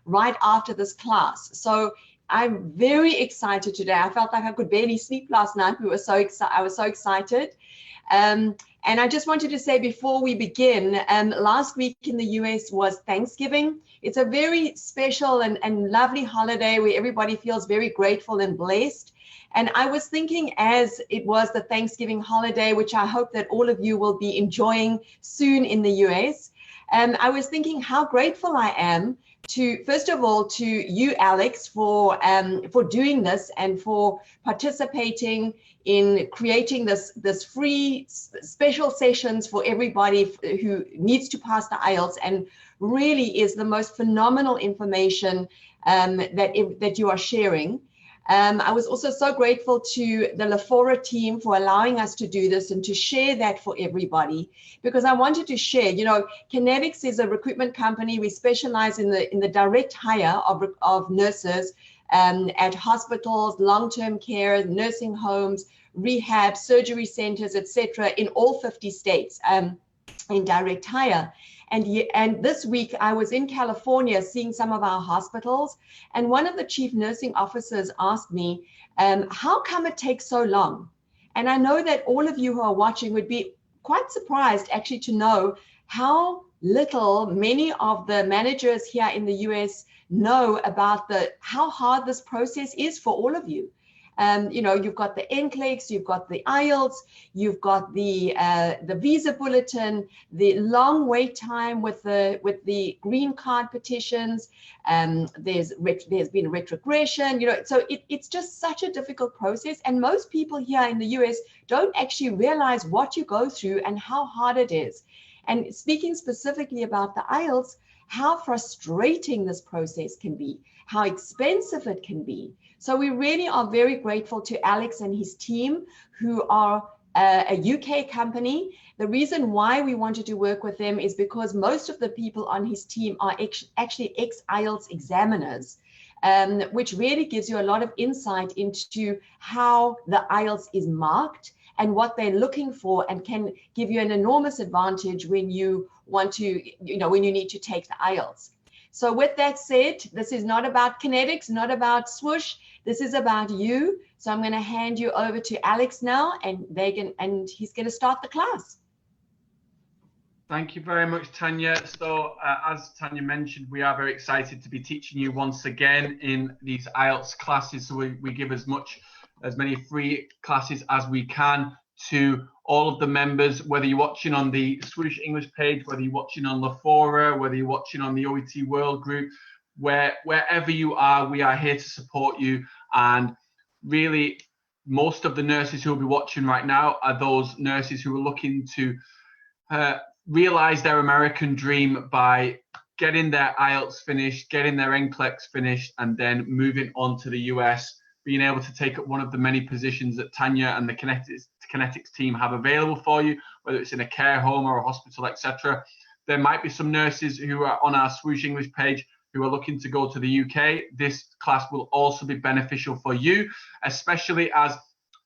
right after this class. So I'm very excited today. I felt like I could barely sleep last night. I was so excited. And I just wanted to say before we begin, last week in the US was Thanksgiving. It's a very special and lovely holiday where everybody feels very grateful and blessed. And I was thinking, as it was the Thanksgiving holiday, which I hope that all of you will be enjoying soon in the US, I was thinking how grateful I am to, first of all, to you, Alex, for doing this and for participating in creating this free special sessions for everybody who needs to pass the Ielts, and really is the most phenomenal information that you are sharing. I was also so grateful to the Lafora team for allowing us to do this and to share that for everybody, because I wanted to share, you know, Kinetics is a recruitment company. We specialize in the direct hire of nurses at hospitals, long-term care, nursing homes, rehab, surgery centers, etc., in all 50 states in direct hire. And this week I was in California seeing some of our hospitals, and one of the chief nursing officers asked me, how come it takes so long? And I know that all of you who are watching would be quite surprised actually to know how little many of the managers here in the US know about how hard this process is for all of you. You know, you've got the NCLEX, you've got the Ielts, you've got the visa bulletin, the long wait time with the green card petitions. There's been retrogression, you know, so it's just such a difficult process. And most people here in the US don't actually realize what you go through and how hard it is. And speaking specifically about the Ielts, how frustrating this process can be, how expensive it can be. So we really are very grateful to Alex and his team, who are a UK company. The reason why we wanted to work with them is because most of the people on his team are actually ex-IELTS examiners, which really gives you a lot of insight into how the IELTS is marked and what they're looking for, and can give you an enormous advantage when you want to, you know, when you need to take the IELTS. So with that said, this is not about Kinetics, not about Swoosh. This is about you. So I'm going to hand you over to Alex now, and he's going to start the class. Thank you very much, Tanya. So as Tanya mentioned, we are very excited to be teaching you once again in these IELTS classes. So we give as many free classes as we can to all of the members, whether you're watching on the Swedish English page, whether you're watching on Lafora, whether you're watching on the OET World Group, wherever you are, we are here to support you. And really, most of the nurses who will be watching right now are those nurses who are looking to realize their American dream by getting their IELTS finished, getting their NCLEX finished, and then moving on to the US, being able to take up one of the many positions that Tanya and the Kinetics team have available for you, whether it's in a care home or a hospital, etc. There might be some nurses who are on our Swedish English page who are looking to go to the UK. This class will also be beneficial for you, especially as,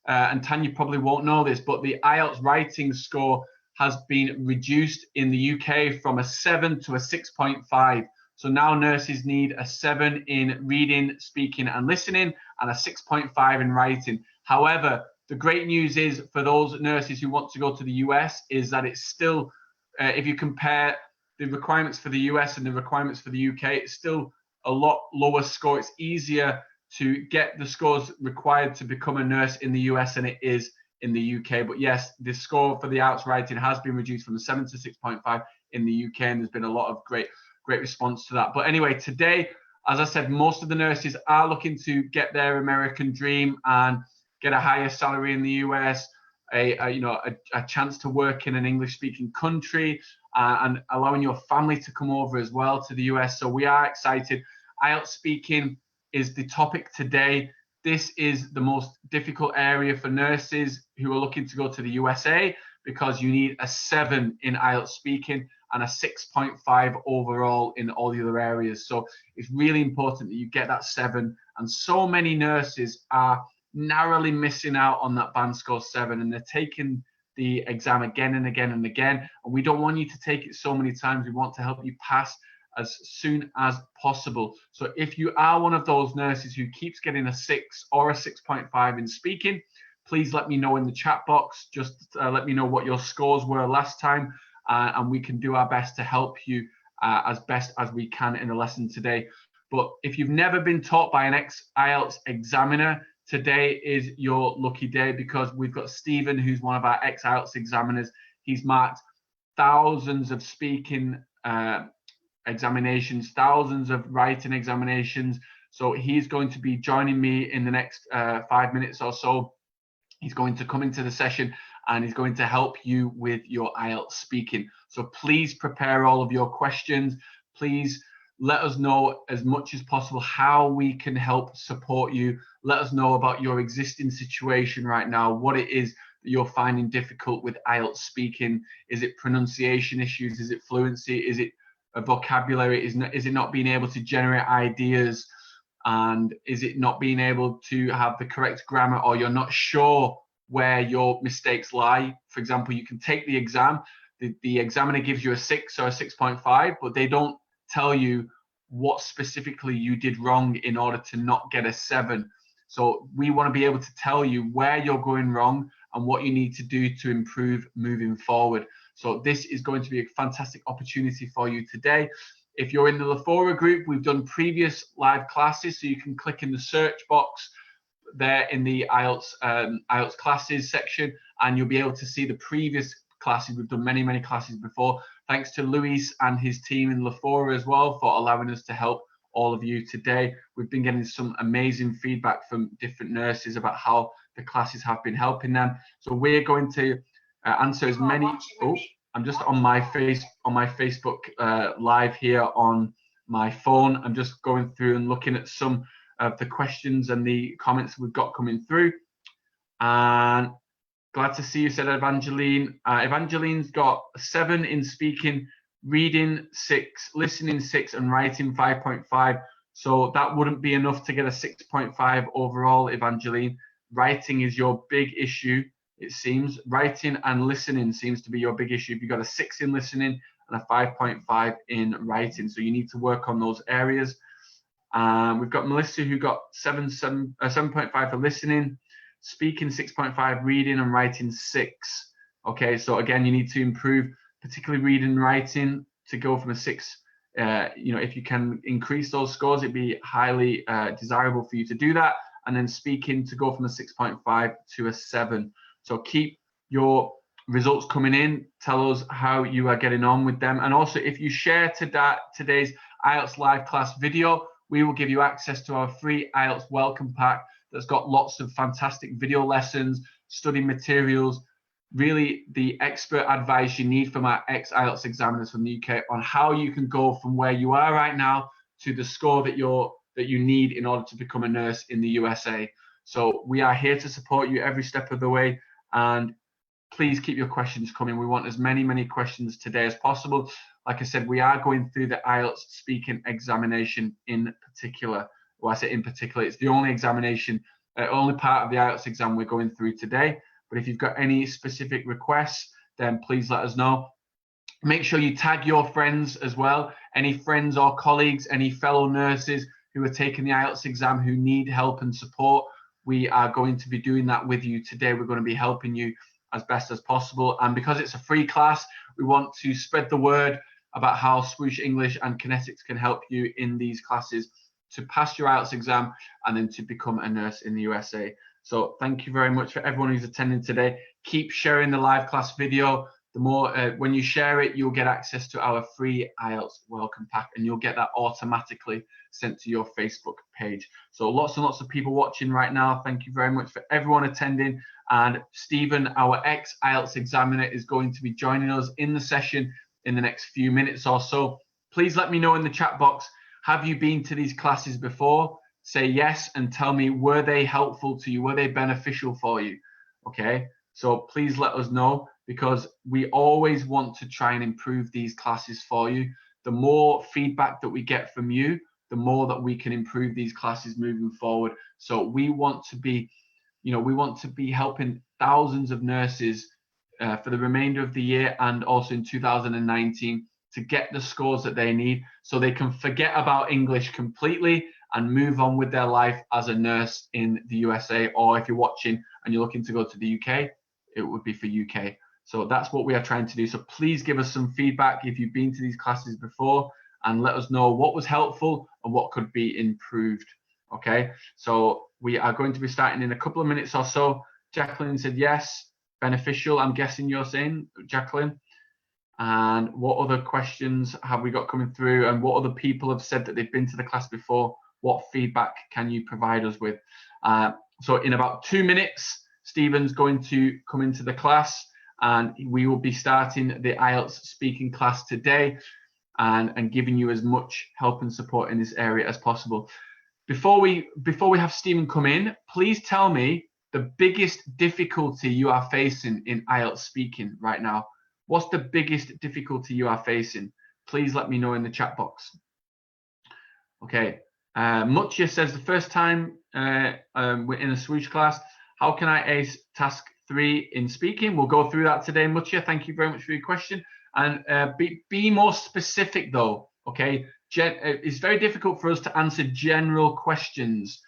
and Tanya probably won't know this, but the IELTS writing score has been reduced in the UK from a 7 to a 6.5. So now nurses need a 7 in reading, speaking, and listening, and a 6.5 in writing. However, the great news is for those nurses who want to go to the US is that it's still, if you compare the requirements for the US and the requirements for the UK, it's still a lot lower score. It's easier to get the scores required to become a nurse in the US than it is in the UK. But yes, the score for the IELTS writing has been reduced from a 7 to 6.5 in the UK, and there's been a lot of great response to that. But anyway, today, as I said, most of the nurses are looking to get their American dream and get a higher salary in the US, a chance to work in an English-speaking country, and allowing your family to come over as well to the US. So we are excited. IELTS speaking is the topic today. This is the most difficult area for nurses who are looking to go to the USA, because you need a 7 in IELTS speaking and a 6.5 overall in all the other areas. So it's really important that you get that 7. And so many nurses are narrowly missing out on that band score 7, and they're taking the exam again and again and again. And we don't want you to take it so many times. We want to help you pass as soon as possible. So if you are one of those nurses who keeps getting a 6 or a 6.5 in speaking, please let me know in the chat box. Just let me know what your scores were last time, and we can do our best to help you as best as we can in the lesson today. But if you've never been taught by an ex-IELTS examiner, today is your lucky day, because we've got Stephen, who's one of our ex-IELTS examiners. He's marked thousands of speaking examinations, thousands of writing examinations. So he's going to be joining me in the next 5 minutes or so. He's going to come into the session and he's going to help you with your IELTS speaking. So please prepare all of your questions. Please let us know as much as possible how we can help support you. Let us know about your existing situation right now, what it is that you're finding difficult with IELTS speaking. Is it pronunciation issues? Is it fluency? Is it a vocabulary? Is it not being able to generate ideas? And is it not being able to have the correct grammar, or you're not sure where your mistakes lie? For example, you can take the exam, the examiner gives you a 6 or a 6.5, but they don't tell you what specifically you did wrong in order to not get a 7. So we want to be able to tell you where you're going wrong and what you need to do to improve moving forward. So this is going to be a fantastic opportunity for you today. If you're in the Lafora group, we've done previous live classes, so you can click in the search box there in the IELTS classes section, and you'll be able to see the previous classes. We've done many classes before. Thanks to Luis and his team in Lafora as well for allowing us to help all of you today. We've been getting some amazing feedback from different nurses about how the classes have been helping them. So we're going to answer as many. Oh, I'm just on my Facebook live here on my phone. I'm just going through and looking at some of the questions and the comments we've got coming through. And glad to see you, said Evangeline. Evangeline's got a 7 in speaking, reading 6, listening 6, and writing 5.5. So that wouldn't be enough to get a 6.5 overall, Evangeline. Writing is your big issue. It seems writing and listening seems to be your big issue. You've got a 6 in listening and a 5.5 in writing. So you need to work on those areas. We've got Melissa, who got 7.5 for listening, speaking 6.5, reading and writing 6. Okay, so again, you need to improve, particularly reading and writing, to go from a 6. If you can increase those scores, it'd be highly desirable for you to do that. And then speaking to go from a 6.5 to a 7. So keep your results coming in. Tell us how you are getting on with them. And also, if you share today's IELTS live class video, we will give you access to our free IELTS welcome pack that's got lots of fantastic video lessons, study materials, really the expert advice you need from our ex-IELTS examiners from the UK on how you can go from where you are right now to the score that you need in order to become a nurse in the USA. So we are here to support you every step of the way, and please keep your questions coming. We want as many questions today as possible. Like I said, we are going through the IELTS speaking examination in particular. Well, I say in particular, it's the only examination, only part of the IELTS exam we're going through today. But if you've got any specific requests, then please let us know. Make sure you tag your friends as well. Any friends or colleagues, any fellow nurses who are taking the IELTS exam who need help and support. We are going to be doing that with you today. We're going to be helping you as best as possible. And because it's a free class, we want to spread the word about how Swoosh English and Kinetics can help you in these classes to pass your IELTS exam and then to become a nurse in the USA. So thank you very much for everyone who's attending today. Keep sharing the live class video. The more, when you share it, you'll get access to our free IELTS welcome pack, and you'll get that automatically sent to your Facebook page. So lots and lots of people watching right now. Thank you very much for everyone attending. And Stephen, our ex-IELTS examiner, is going to be joining us in the session in the next few minutes or so. Please let me know in the chat box, have you been to these classes before? Say yes and tell me, were they helpful to you? Were they beneficial for you? Okay, so please let us know, because we always want to try and improve these classes for you. The more feedback that we get from you, the more that we can improve these classes moving forward. So we want to be, we want to be helping thousands of nurses for the remainder of the year and also in 2019 to get the scores that they need so they can forget about English completely and move on with their life as a nurse in the USA, or if you're watching and you're looking to go to the UK, it would be for UK. So that's what we are trying to do. So please give us some feedback if you've been to these classes before, and let us know what was helpful and what could be improved. Okay, so we are going to be starting in a couple of minutes or so. Jacqueline said yes, beneficial. I'm guessing you're saying, Jacqueline. And what other questions have we got coming through? And what other people have said that they've been to the class before? What feedback can you provide us with? So in about 2 minutes, Stephen's going to come into the class, and we will be starting the IELTS speaking class today, and giving you as much help and support in this area as possible. Before we have Stephen come in, please tell me the biggest difficulty you are facing in IELTS speaking right now. What's the biggest difficulty you are facing? Please let me know in the chat box. Okay, Mutia says the first time we're in a swoosh class, how can I ace task 3 in speaking? We'll go through that today, Mutia. Thank you very much for your question. And be more specific though, okay? It's very difficult for us to answer general questions.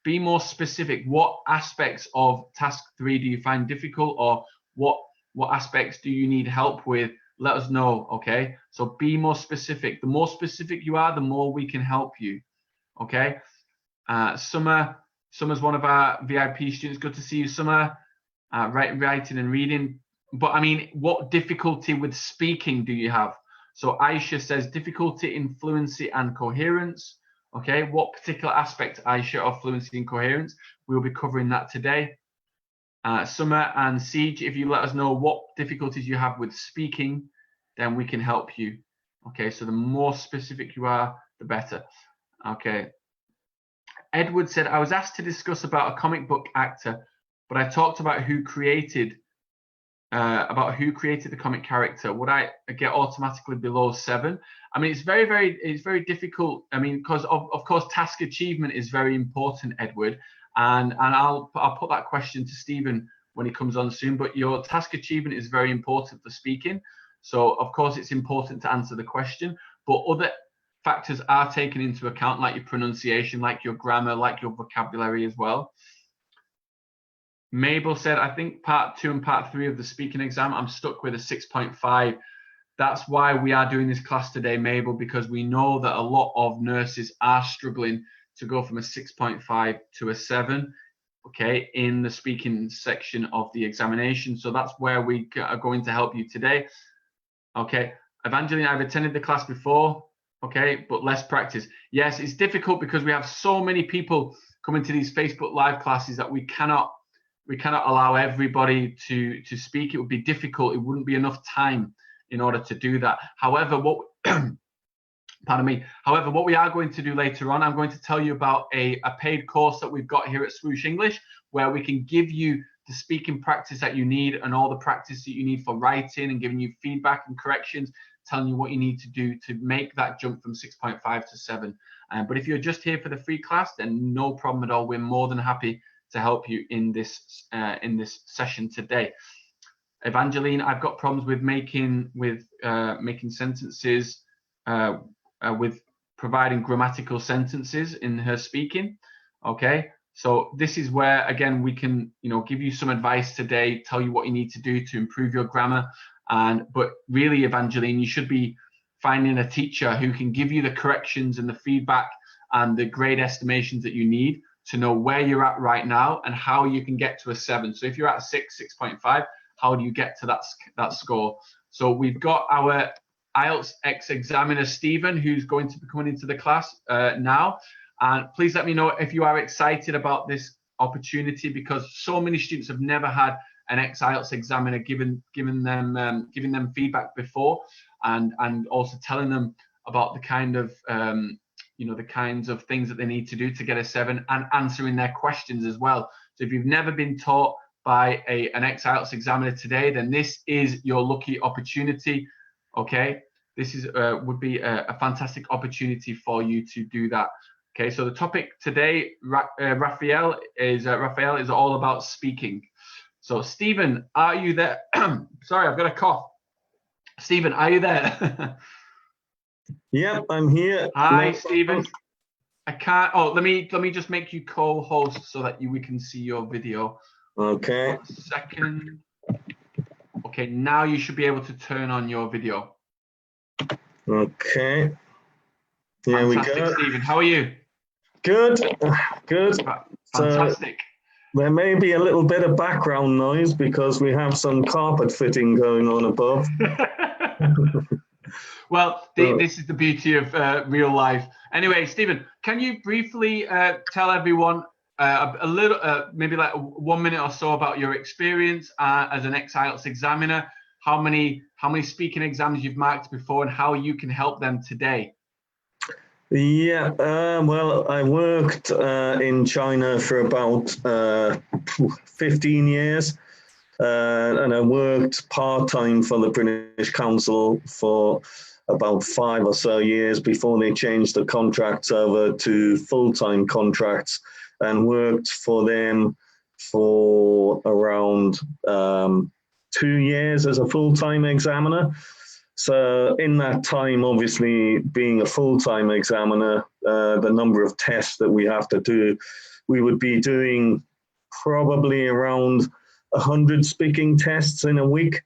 Be more specific. What aspects of task 3 do you find difficult, or what aspects do you need help with? Let us know, okay? So be more specific. The more specific you are, the more we can help you, okay? Summer's one of our VIP students. Good to see you, Summer. Writing and reading. But I mean, what difficulty with speaking do you have? So Aisha says difficulty in fluency and coherence. Okay, what particular aspect, Aisha, of fluency and coherence? We'll be covering that today. Summer and Siege, if you let us know what difficulties you have with speaking, then we can help you. Okay, so the more specific you are, the better. Okay. Edward said, I was asked to discuss about a comic book actor, but I talked about who created the comic character. Would I get automatically below 7? I mean, it's very difficult. I mean, because of course task achievement is very important, Edward, and I'll put that question to Stephen when he comes on soon. But your task achievement is very important for speaking, so of course it's important to answer the question. But other factors are taken into account, like your pronunciation, like your grammar, like your vocabulary as well. Mabel said, I think part 2 and part 3 of the speaking exam, I'm stuck with a 6.5. That's why we are doing this class today, Mabel, because we know that a lot of nurses are struggling to go from a 6.5 to a 7, okay, in the speaking section of the examination. So that's where we are going to help you today. Okay, Evangeline, I've attended the class before, okay, but less practice. Yes, it's difficult because we have so many people coming to these Facebook Live classes that we cannot allow everybody to speak. It would be difficult. It wouldn't be enough time in order to do that. However, However, what we are going to do later on, I'm going to tell you about a paid course that we've got here at Swoosh English, where we can give you the speaking practice that you need and all the practice that you need for writing, and giving you feedback and corrections, telling you what you need to do to make that jump from 6.5 to 7. But if you're just here for the free class, then no problem at all. We're more than happy to help you in this session today. Evangeline, I've got problems with making sentences, with providing grammatical sentences in her speaking. Okay, so this is where again we can give you some advice today, tell you what you need to do to improve your grammar. But really, Evangeline, you should be finding a teacher who can give you the corrections and the feedback and the grade estimations that you need to know where you're at right now and how you can get to a 7. So if you're at a 6.5, how do you get to that score? So we've got our IELTS ex-examiner, Stephen, who's going to be coming into the class now. And please let me know if you are excited about this opportunity, because so many students have never had an ex-IELTS examiner giving them feedback before, and also telling them about the kind of the kinds of things that they need to do to get a 7, and answering their questions as well. So if you've never been taught by an ex-IELTS examiner today, then this is your lucky opportunity. Okay, this is would be a fantastic opportunity for you to do that. Okay, so the topic today, Raphael is all about speaking. So Stephen, are you there? Sorry, I've got a cough. Stephen, are you there? Yep, I'm here. Hi, No Stephen. problem. I can't. Oh, let me just make you co-host so that we can see your video. Okay. 1 second. Okay, now you should be able to turn on your video. Okay. Here Fantastic, we go. Stephen. How are you? Good. Good. Fantastic. So there may be a little bit of background noise because we have some carpet fitting going on above. Well, this is the beauty of real life. Anyway, Stephen, can you briefly tell everyone a little, maybe like 1 minute or so about your experience as an ex-IELTS examiner, how many speaking exams you've marked before, and how you can help them today? Yeah, well, I worked in China for about 15 years, and I worked part-time for the British Council for about 5 or so years before they changed the contracts over to full-time contracts, and worked for them for around 2 years as a full-time examiner. So in that time, obviously being a full-time examiner, the number of tests that we have to do, we would be doing probably around 100 speaking tests in a week.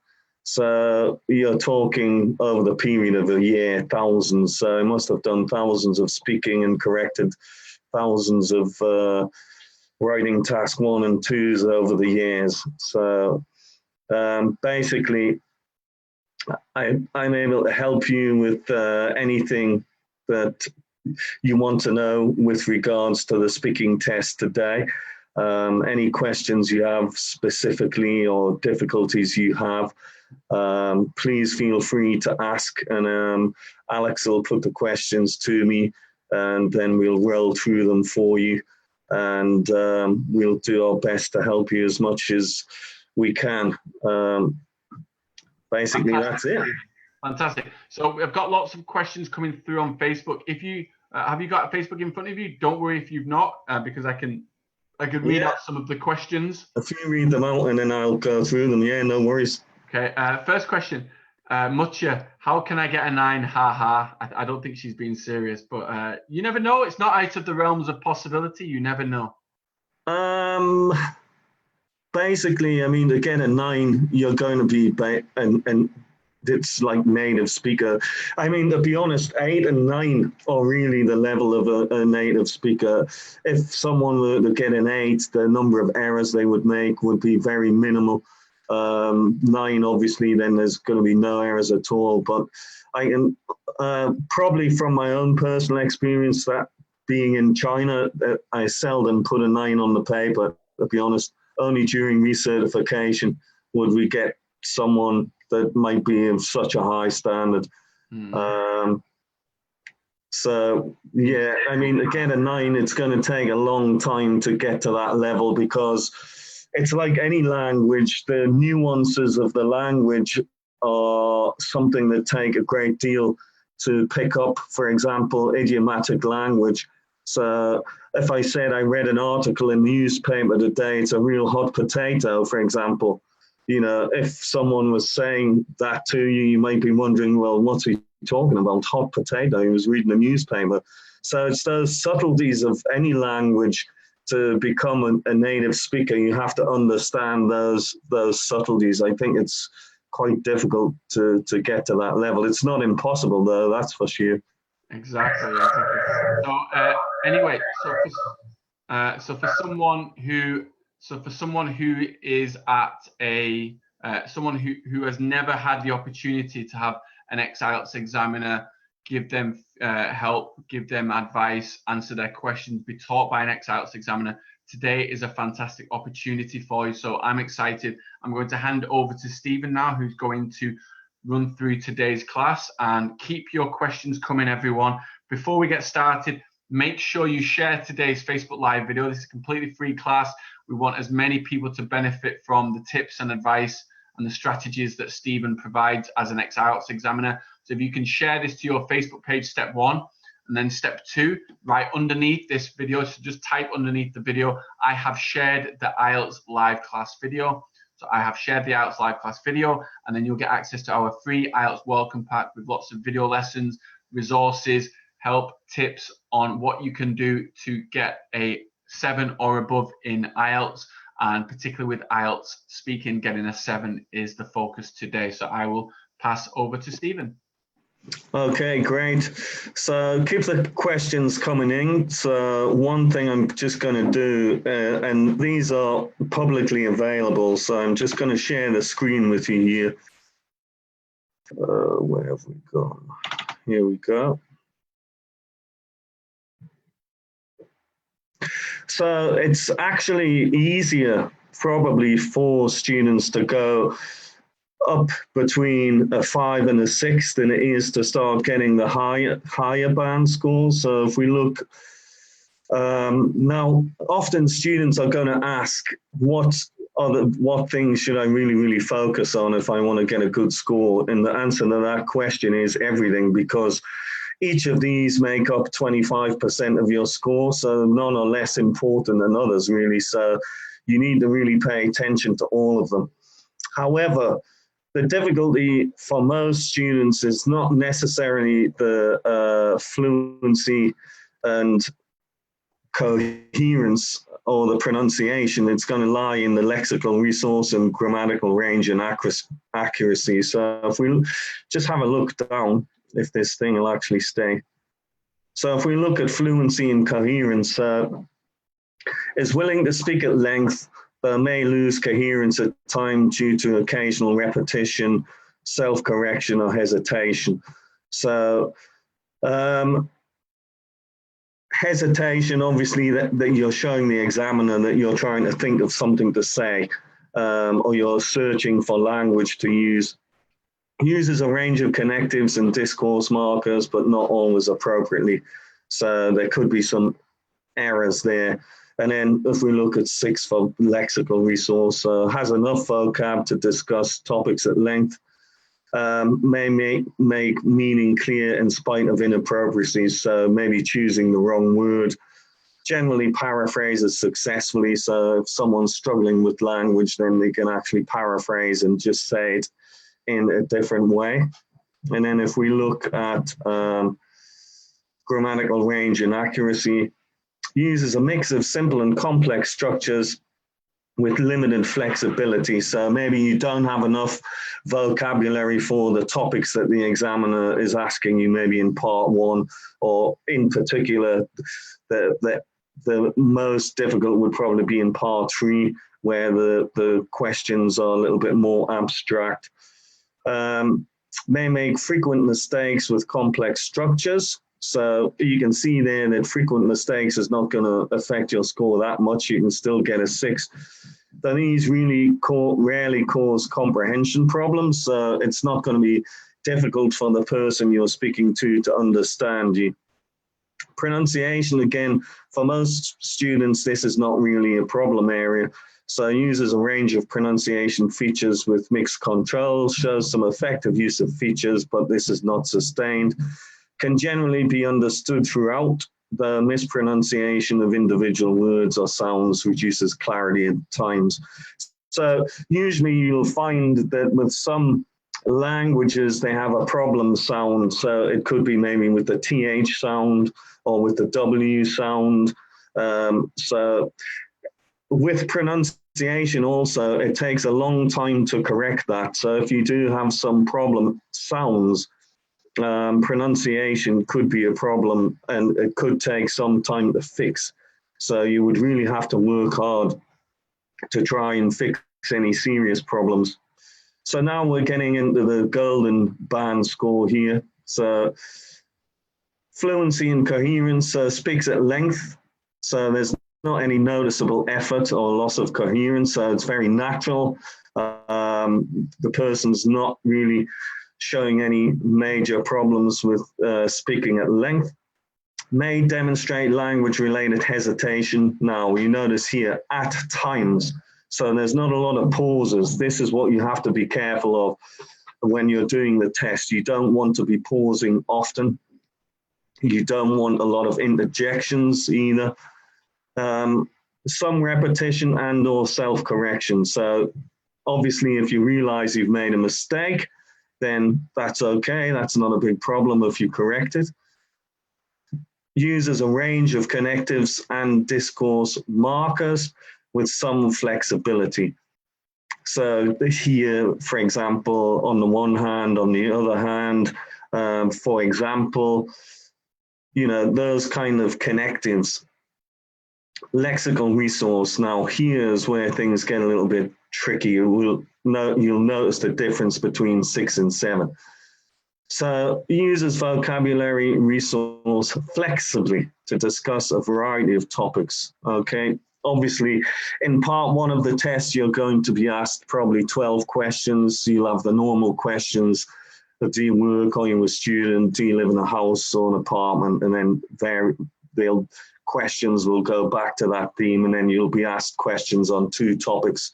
So you're talking over the period of a year, thousands. So I must have done thousands of speaking and corrected thousands of writing task 1 and 2s over the years. So basically, I'm able to help you with anything that you want to know with regards to the speaking test today. Any questions you have specifically or difficulties you have, please feel free to ask, and Alex will put the questions to me, and then we'll roll through them for you, and we'll do our best to help you as much as we can. Basically, Fantastic. that's it. Fantastic. So I've got lots of questions coming through on Facebook. If you have you got Facebook in front of you? Don't worry if you've not, because I can read out some of the questions. If you read them out and then I'll go through them. Yeah, no worries. Okay. First question. Mucha, how can I get a 9? Ha ha. I don't think she's being serious, but you never know. It's not out of the realms of possibility. You never know. Basically, I mean, to get a 9, you're going to be, and it's like native speaker. I mean, to be honest, 8 and 9 are really the level of a native speaker. If someone were to get an 8, the number of errors they would make would be very minimal. 9, obviously, then there's going to be no errors at all. But I can probably from my own personal experience, that being in China, I seldom put a 9 on the paper, to be honest. Only during recertification would we get someone that might be of such a high standard. So, yeah, I mean, to get a 9, it's going to take a long time to get to that level, because it's like any language, the nuances of the language are something that take a great deal to pick up. For example, idiomatic language. So if I said I read an article in the newspaper today, it's a real hot potato, for example. You know, if someone was saying that to you, you might be wondering, well, what's he talking about? Hot potato, he was reading a newspaper. So it's those subtleties of any language. To become a native speaker, you have to understand those subtleties. I think it's quite difficult to get to that level. It's not impossible, though, that's for sure. Exactly. So anyway, so for someone who is at a someone who has never had the opportunity to have an ex-IELTS examiner give them help, give them advice, answer their questions, be taught by an ex-IELTS examiner, today is a fantastic opportunity for you. So I'm excited. I'm going to hand over to Stephen now, who's going to run through today's class, and keep your questions coming, everyone. Before we get started, make sure you share today's Facebook Live video. This is a completely free class. We want as many people to benefit from the tips and advice and the strategies that Stephen provides as an ex-IELTS examiner. So if you can share this to your Facebook page, step 1, and then step 2, right underneath this video, so just type underneath the video, I have shared the IELTS live class video. So I have shared the IELTS live class video, and then you'll get access to our free IELTS welcome pack with lots of video lessons, resources, help, tips on what you can do to get a 7 or above in IELTS, and particularly with IELTS speaking, getting a 7 is the focus today. So I will pass over to Stephen. Okay, great. So keep the questions coming in. So one thing I'm just going to do, and these are publicly available, so I'm just going to share the screen with you here. Where have we gone? Here we go. So it's actually easier probably for students to go up between a 5 and a 6 than it is to start getting the higher band scores. So if we look now, often students are going to ask what things should I really focus on if I want to get a good score, and the answer to that question is everything, because each of these make up 25% of your score, so none are less important than others, really. So you need to really pay attention to all of them. However, the difficulty for most students is not necessarily the fluency and coherence or the pronunciation. It's going to lie in the lexical resource and grammatical range and accuracy. So if we just have a look down, if this thing will actually stay. So if we look at fluency and coherence, is willing to speak at length, but may lose coherence at time due to occasional repetition, self-correction, or hesitation. So hesitation, obviously, that you're showing the examiner that you're trying to think of something to say, or you're searching for language to use. Uses a range of connectives and discourse markers, but not always appropriately. So there could be some errors there. And then if we look at 6 for lexical resource, has enough vocab to discuss topics at length, may make meaning clear in spite of inappropriacies, so maybe choosing the wrong word, generally paraphrases successfully. So if someone's struggling with language, then they can actually paraphrase and just say it in a different way. And then if we look at grammatical range and accuracy, uses a mix of simple and complex structures with limited flexibility. So maybe you don't have enough vocabulary for the topics that the examiner is asking you, maybe in part 1, or in particular, the most difficult would probably be in part 3, where the questions are a little bit more abstract. May make frequent mistakes with complex structures. So you can see there that frequent mistakes is not going to affect your score that much. You can still get a 6. Then these really rarely cause comprehension problems. So it's not going to be difficult for the person you're speaking to understand you. Pronunciation, again, for most students, this is not really a problem area. So uses a range of pronunciation features with mixed control, shows some effective use of features, but this is not sustained. Can generally be understood throughout. The mispronunciation of individual words or sounds reduces clarity at times. So usually you'll find that with some languages, they have a problem sound. So it could be maybe with the TH sound or with the W sound. So with pronunciation also, it takes a long time to correct that. So if you do have some problem sounds, pronunciation could be a problem, and it could take some time to fix. So you would really have to work hard to try and fix any serious problems. So now we're getting into the golden band score here. So fluency and coherence, speaks at length. So there's not any noticeable effort or loss of coherence. So it's very natural. The person's not really showing any major problems with speaking at length. May demonstrate language-related hesitation. Now, you notice here, at times. So there's not a lot of pauses. This is what you have to be careful of when you're doing the test. You don't want to be pausing often. You don't want a lot of interjections either. Some repetition and/or self-correction. So obviously, if you realize you've made a mistake, then that's okay. That's not a big problem if you correct it. Uses a range of connectives and discourse markers with some flexibility. So here, for example, on the one hand, on the other hand, for example, those kind of connectives. Lexical resource. Now here's where things get a little bit tricky. You'll notice the difference between 6 and 7. So uses vocabulary resource flexibly to discuss a variety of topics. Okay. Obviously, in part 1 of the test, you're going to be asked probably 12 questions. You'll have the normal questions. Do you work? Are you a student? Do you live in a house or an apartment? And then questions will go back to that theme, and then you'll be asked questions on 2 topics.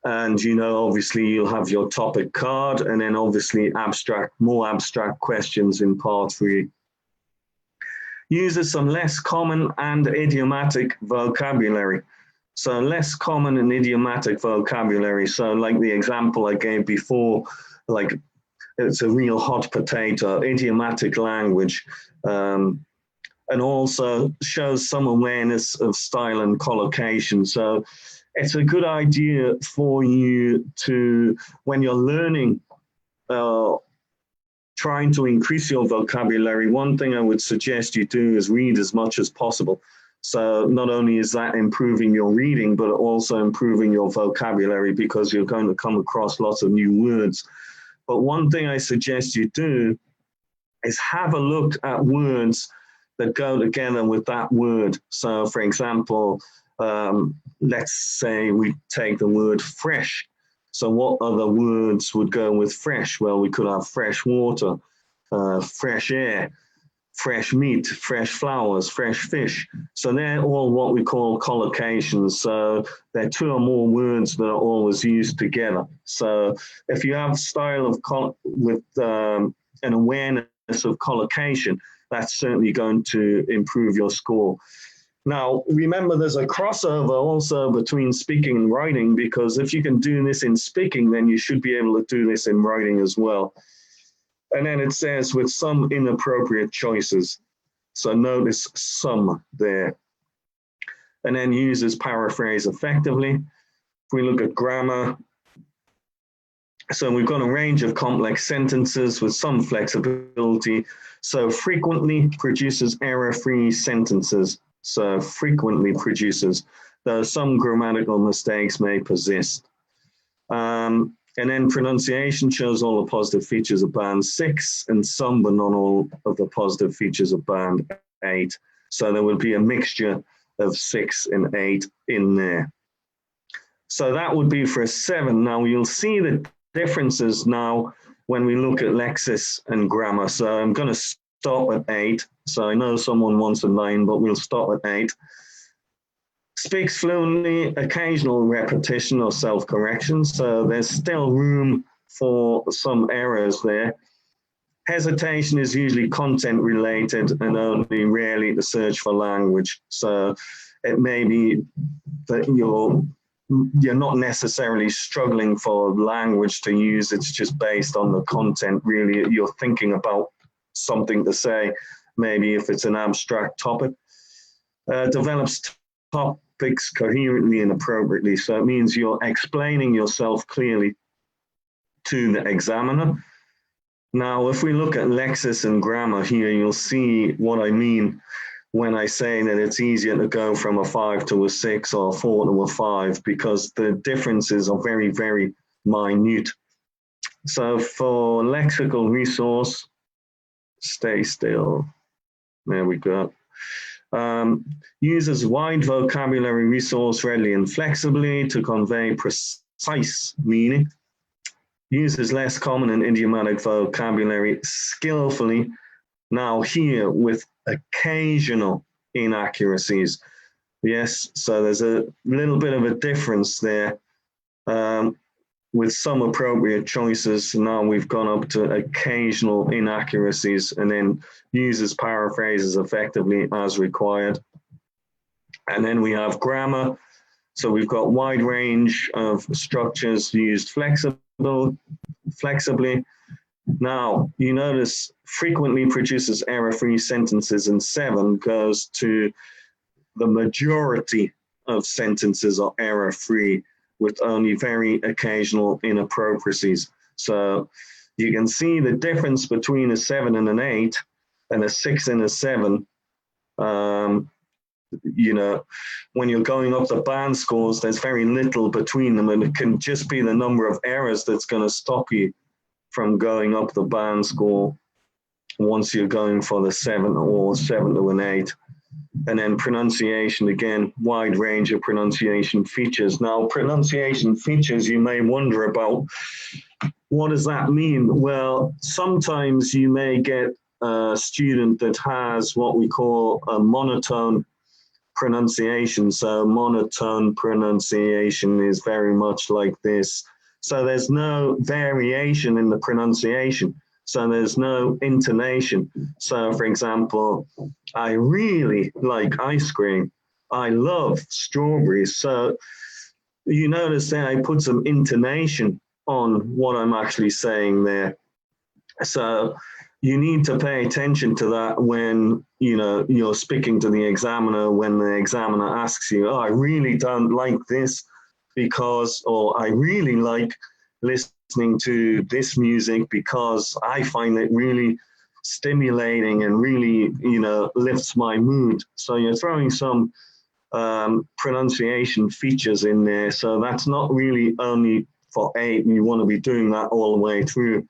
And, obviously you'll have your topic card, and then obviously more abstract questions in part 3. Uses some less common and idiomatic vocabulary. So less common and idiomatic vocabulary. So like the example I gave before, like it's a real hot potato, idiomatic language. And also shows some awareness of style and collocation. So it's a good idea for you to, when you're learning, trying to increase your vocabulary, one thing I would suggest you do is read as much as possible. So not only is that improving your reading, but also improving your vocabulary, because you're going to come across lots of new words. But one thing I suggest you do is have a look at words that go together with that word. So for example, let's say we take the word fresh. So what other words would go with fresh? Well, we could have fresh water, fresh air, fresh meat, fresh flowers, fresh fish. So they're all what we call collocations. So they're 2 or more words that are always used together. So if you have style with an awareness of collocation, that's certainly going to improve your score. Now, remember, there's a crossover also between speaking and writing, because if you can do this in speaking, then you should be able to do this in writing as well. And then it says with some inappropriate choices. So notice some there. And then uses paraphrase effectively. If we look at grammar, so we've got a range of complex sentences with some flexibility. So frequently produces error-free sentences. So frequently produces, though some grammatical mistakes may persist. And then pronunciation shows all the positive features of band 6 and some, but not all of the positive features of band 8. So there will be a mixture of 6 and 8 in there. So that would be for a 7. Now you'll see the differences now when we look at Lexis and grammar. So I'm going to stop at 8. So I know someone wants a 9, but we'll stop at 8. Speaks fluently, occasional repetition or self-correction. So there's still room for some errors there. Hesitation is usually content related and only rarely the search for language. So it may be that you're not necessarily struggling for language to use. It's just based on the content, really. You're thinking about something to say, maybe if it's an abstract topic. Develops topics coherently and appropriately. So it means you're explaining yourself clearly to the examiner. Now, if we look at Lexis and grammar here, you'll see what I mean when I say that it's easier to go from a 5 to a 6 or a 4 to a 5, because the differences are very, very minute. So for lexical resource, stay still. There we go. Uses wide vocabulary resource readily and flexibly to convey precise meaning. Uses less common and idiomatic vocabulary skillfully. Now here with occasional inaccuracies. Yes, so there's a little bit of a difference there with some appropriate choices. Now we've gone up to occasional inaccuracies, and then uses paraphrases effectively as required. And then we have grammar. So we've got wide range of structures used flexibly. Now, you notice frequently produces error-free sentences, and 7 goes to the majority of sentences are error-free with only very occasional inappropriacies. So you can see the difference between a 7 and an 8 and a 6 and a 7. You know, when you're going up the band scores, there's very little between them, and it can just be the number of errors that's going to stop you from going up the band score once you're going for the 7 or 7 to an 8. And then pronunciation, again, wide range of pronunciation features. Now, pronunciation features, you may wonder about, what does that mean? Well, sometimes you may get a student that has what we call a monotone pronunciation. So monotone pronunciation is very much like this. So there's no variation in the pronunciation. So there's no intonation. So for example, I really like ice cream. I love strawberries. So you notice that I put some intonation on what I'm actually saying there. So you need to pay attention to that when, you know, you're speaking to the examiner, when the examiner asks you, oh, I really don't like this because, or I really like listening to this music because I find it really stimulating and really, you know, lifts my mood. So you're throwing some pronunciation features in there. So that's not really only for 8, you want to be doing that all the way through.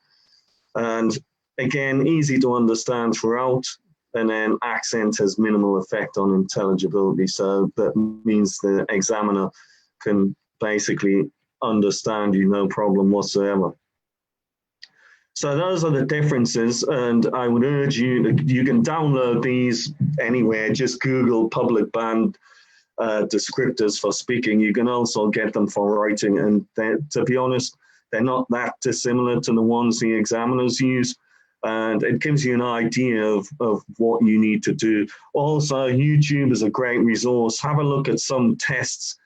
And again, easy to understand throughout, and then accent has minimal effect on intelligibility. So that means the examiner can basically understand you no problem whatsoever. So those are the differences, and I would urge you that you can download these anywhere. Just Google public band descriptors for speaking. You can also get them for writing, and to be honest, they're not that dissimilar to the ones the examiners use. And it gives you an idea of what you need to do. Also, YouTube is a great resource. Have a look at some tests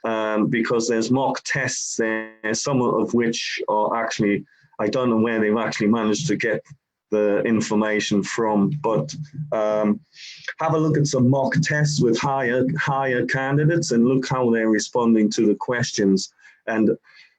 because there's mock tests there, some of which are actually, I don't know where they've actually managed to get the information from, but have a look at some mock tests with higher candidates and look how they're responding to the questions. And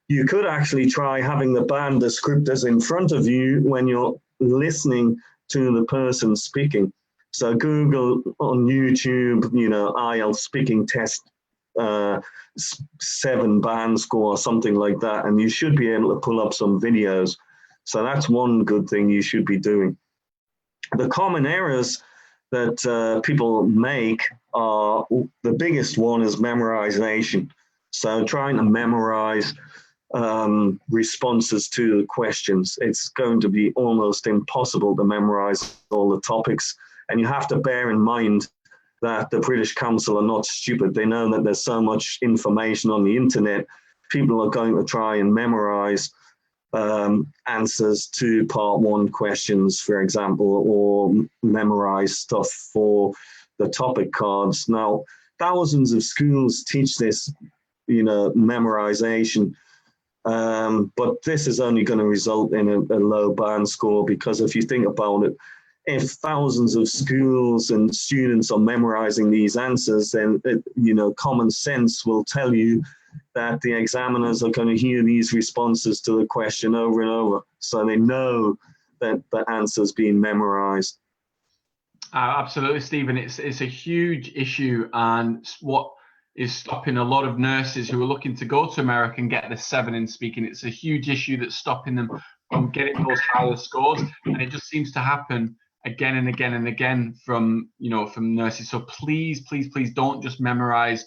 you could actually try having the band descriptors in front of you when you're listening to the person speaking. So Google on YouTube, you know, Ielts speaking test 7 band score or something like that, and you should be able to pull up some videos. So that's one good thing you should be doing. The common errors that people make are, the biggest one is memorization. So trying to memorize responses to the questions. It's going to be almost impossible to memorize all the topics. And you have to bear in mind that the British Council are not stupid. They know that there's so much information on the internet. People are going to try and memorize answers to part 1 questions, for example, or memorize stuff for the topic cards. Now, thousands of schools teach this, you know, memorization. But this is only going to result in a low band score, because if you think about it, if thousands of schools and students are memorizing these answers, then you know, common sense will tell you that the examiners are going to hear these responses to the question over and over, so they know that the answer's being memorized. Absolutely, Stephen. It's a huge issue, and what is stopping a lot of nurses who are looking to go to America and get the 7 in speaking. It's a huge issue that's stopping them from getting those higher scores, and it just seems to happen again and again and again from, you know, from nurses. So please, please, please don't just memorize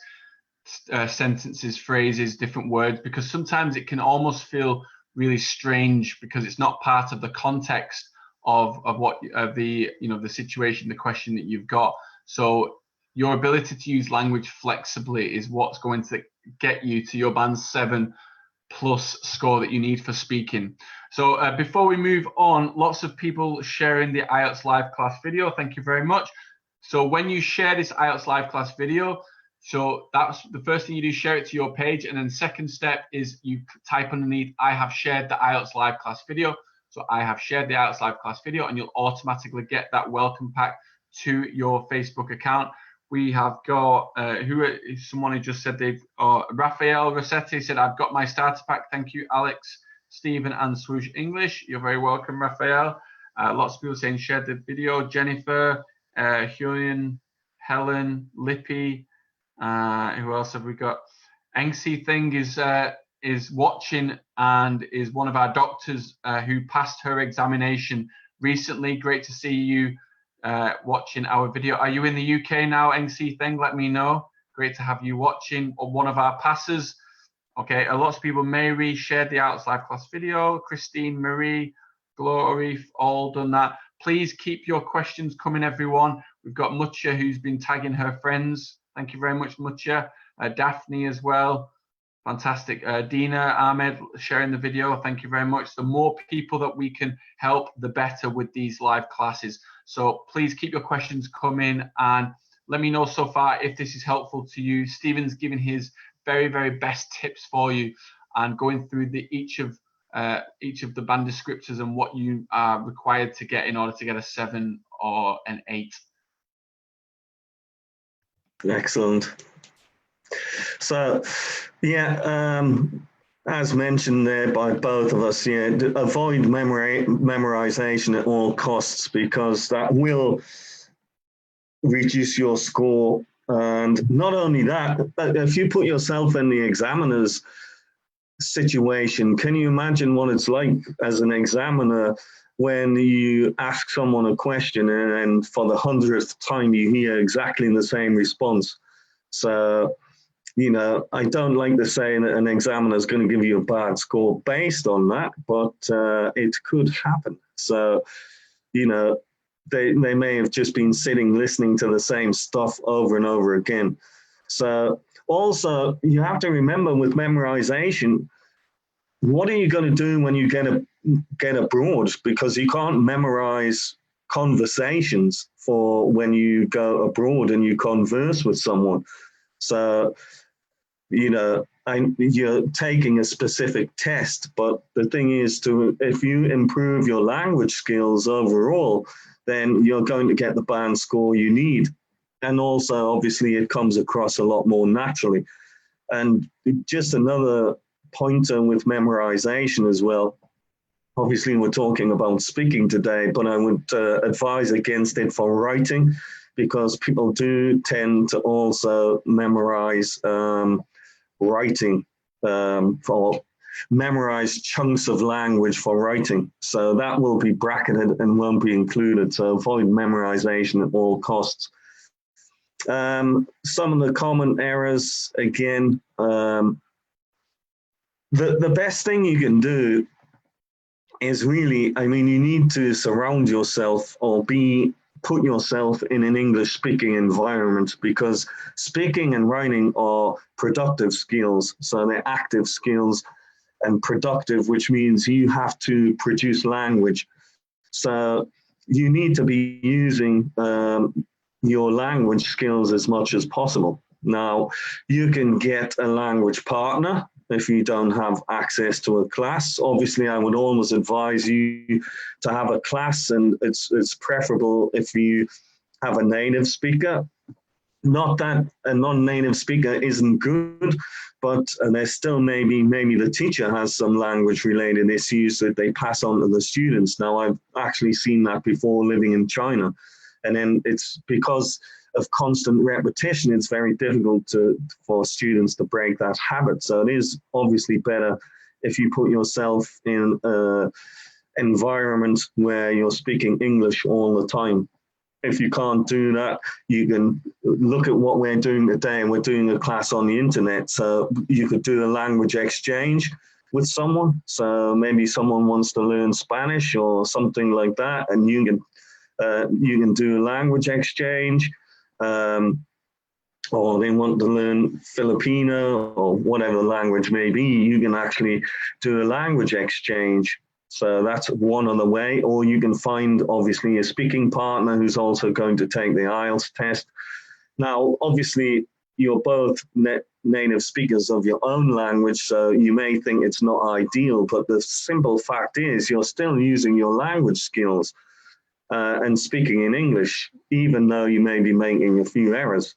sentences, phrases, different words, because sometimes it can almost feel really strange because it's not part of the context of what the, you know, the situation, the question that you've got. So your ability to use language flexibly is what's going to get you to your band 7+ score that you need for speaking. So before we move on, lots of people sharing the Ielts live class video. Thank you very much. So when you share this Ielts live class video, So that's the first thing you do, share it to your page. And then second step is you type underneath, I have shared the IELTS live class video. So I have shared the IELTS live class video, and you'll automatically get that welcome pack to your Facebook account. We have got, someone who just said Raphael Rossetti said, I've got my starter pack. Thank you, Alex, Stephen, and Swoosh English. You're very welcome, Raphael. Lots of people saying shared the video. Jennifer, Julian, Helen, Lippy. Who else have we got? Engsi Thing is watching and is one of our doctors who passed her examination recently. Great to see you watching our video. Are you in the UK now, Engsi Thing? Let me know. Great to have you watching. Or one of our passers. Okay, a lot of people. Mary shared the IELTS live class video. Christine, Marie, Glory, all done that. Please keep your questions coming, everyone. We've got Mucha who's been tagging her friends. Thank you very much, Mucha. Daphne as well. Fantastic. Dina, Ahmed sharing the video. Thank you very much. The more people that we can help, the better with these live classes. So please keep your questions coming and let me know so far if this is helpful to you. Stephen's giving his very, very best tips for you and going through each of the band descriptors and what you are required to get in order to get a 7 or an 8. Excellent. So, yeah, as mentioned there by both of us, yeah, avoid memorization at all costs, because that will reduce your score. And not only that, if you put yourself in the examiner's situation, can you imagine what it's like as an examiner when you ask someone a question and for the 100th time you hear exactly the same response? So, you know, I don't like to say that an examiner is going to give you a bad score based on that, but it could happen. So, you know, they may have just been sitting listening to the same stuff over and over again. So also, you have to remember with memorization, what are you going to do when you get abroad? Because you can't memorize conversations for when you go abroad and you converse with someone. So, you know, you're taking a specific test, but the thing is, if you improve your language skills overall, then you're going to get the band score you need. And also, obviously, it comes across a lot more naturally. And just another pointer with memorization as well. Obviously, we're talking about speaking today, but I would advise against it for writing, because people do tend to also memorize writing for memorize chunks of language for writing. So that will be bracketed and won't be included. So avoid memorization at all costs. Some of the common errors, again, the best thing you can do is really, I mean, you need to surround yourself or put yourself in an English-speaking environment, because speaking and writing are productive skills. So they're active skills, and productive, which means you have to produce language. So you need to be using your language skills as much as possible. Now, you can get a language partner if you don't have access to a class. Obviously, I would always advise you to have a class, and it's preferable if you have a native speaker. Not that a non-native speaker isn't good, but there's still maybe the teacher has some language-related issues that they pass on to the students. Now, I've actually seen that before living in China. And then it's because of constant repetition, it's very difficult for students to break that habit. So it is obviously better if you put yourself in an environment where you're speaking English all the time. If you can't do that, you can look at what we're doing today, and we're doing a class on the internet. So you could do a language exchange with someone. So maybe someone wants to learn Spanish or something like that, and you can do a language exchange, or they want to learn Filipino or whatever language may be. You can actually do a language exchange. So that's one other way. Or you can find, obviously, a speaking partner who's also going to take the IELTS test. Now, obviously, you're both native speakers of your own language, so you may think it's not ideal, but the simple fact is you're still using your language skills and speaking in English, even though you may be making a few errors.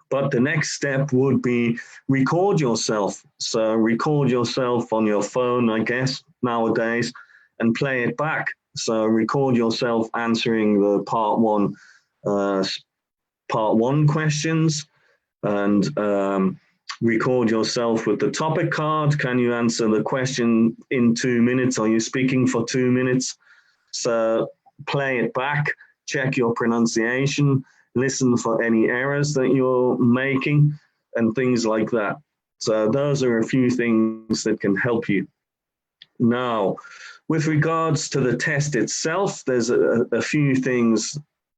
But the next step would be record yourself. So record yourself on your phone, I guess, nowadays, and play it back. So record yourself answering the part one questions, and record yourself with the topic card. Can you answer the question in 2 minutes? Are you speaking for 2 minutes? So play it back, check your pronunciation, listen for any errors that you're making, and things like that. So those are a few things that can help you. Now, with regards to the test itself, there's a few things,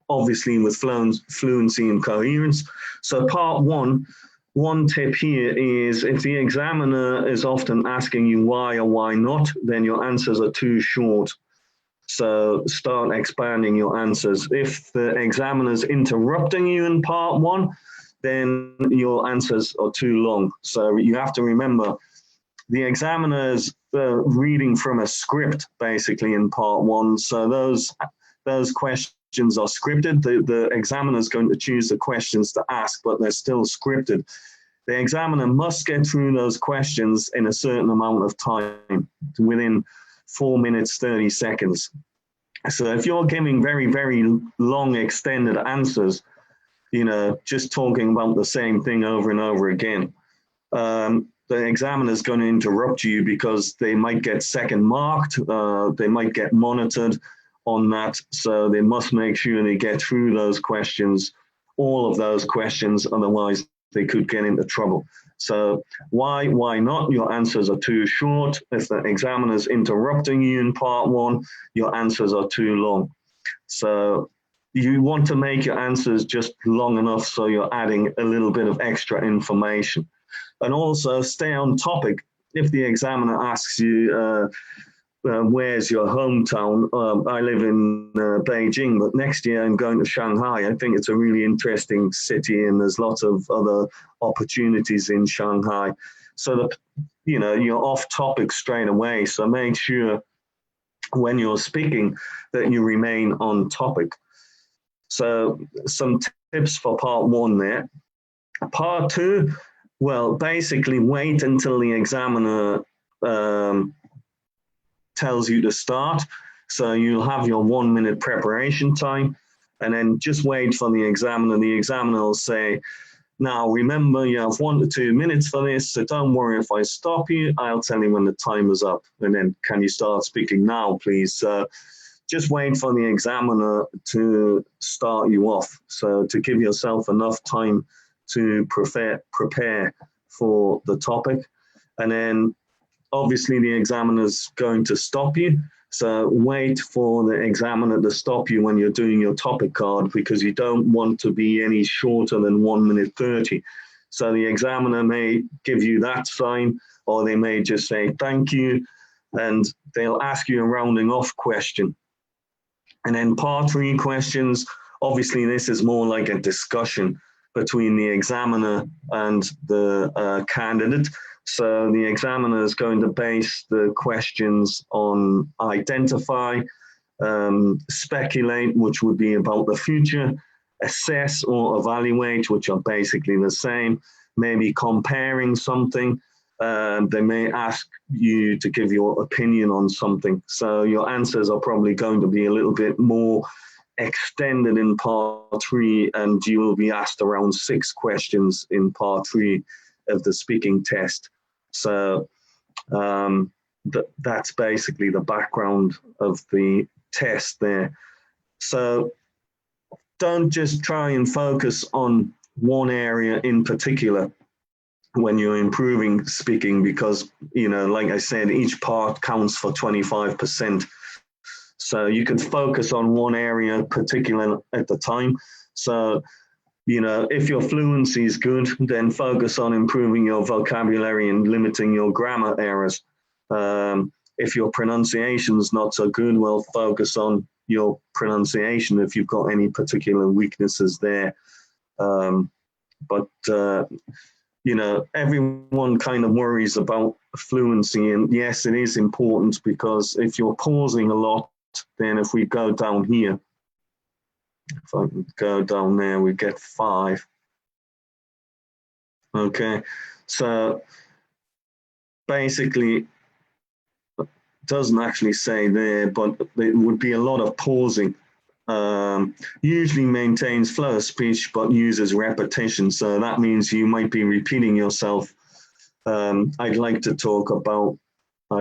obviously, with fluency and coherence. So part one tip here is if the examiner is often asking you why or why not, then your answers are too short. So start expanding your answers. If the examiner's interrupting you in part one, then your answers are too long. So you have to remember the examiner's reading from a script basically in part one. So those questions are scripted. The examiner's going to choose the questions to ask, but they're still scripted. The examiner must get through those questions in a certain amount of time, within 4 minutes, 30 seconds. So if you're giving very, very long extended answers, you know, just talking about the same thing over and over again, the examiner is going to interrupt you because they might get second marked, they might get monitored on that. So they must make sure they get through those questions, all of those questions, otherwise they could get into trouble. So why not? Your answers are too short. If the examiner is interrupting you in part one, your answers are too long. So you want to make your answers just long enough so you're adding a little bit of extra information. And also stay on topic. If the examiner asks you, where's your hometown? I live in Beijing, but next year I'm going to Shanghai. I think it's a really interesting city and there's lots of other opportunities in Shanghai. So that, you know, you're off topic straight away. So make sure when you're speaking that you remain on topic. So some tips for part one there. Part two, well, basically wait until the examiner tells you to start. So you'll have your 1 minute preparation time and then just wait for the examiner. The examiner will say, now remember you have 1 to 2 minutes for this, so don't worry if I stop you, I'll tell you when the time is up. And then can you start speaking now, please? So just wait for the examiner to start you off. So to give yourself enough time to prepare for the topic. And then obviously the examiner's going to stop you. So wait for the examiner to stop you when you're doing your topic card, because you don't want to be any shorter than 1 minute 30. So the examiner may give you that sign, or they may just say, thank you. And they'll ask you a rounding off question. And then part three questions, obviously this is more like a discussion between the examiner and the candidate. So the examiner is going to base the questions on identify, speculate, which would be about the future, assess or evaluate, which are basically the same, maybe comparing something. They may ask you to give your opinion on something. So your answers are probably going to be a little bit more extended in part three, and you will be asked around 6 questions in part three of the speaking test. So that's basically the background of the test there. So don't just try and focus on one area in particular when you're improving speaking, because, you know, like I said, each part counts for 25%. So you could focus on one area particular at the time. So, you know, if your fluency is good, then focus on improving your vocabulary and limiting your grammar errors. If your pronunciation is not so good, well, focus on your pronunciation if you've got any particular weaknesses there. but you know, everyone kind of worries about fluency, and yes, it is important, because if you're pausing a lot, then if we go down here, if I can go down there, we get 5. Okay, so basically, it doesn't actually say there, but it would be a lot of pausing. Usually maintains flow of speech, but uses repetition. So that means you might be repeating yourself. I'd like to talk about the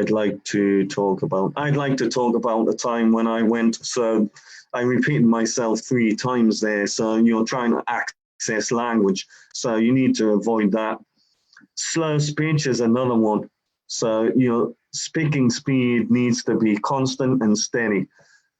time when I went. So I repeated myself 3 times there. So you're trying to access language. So you need to avoid that. Slow speech is another one. So your speaking speed needs to be constant and steady.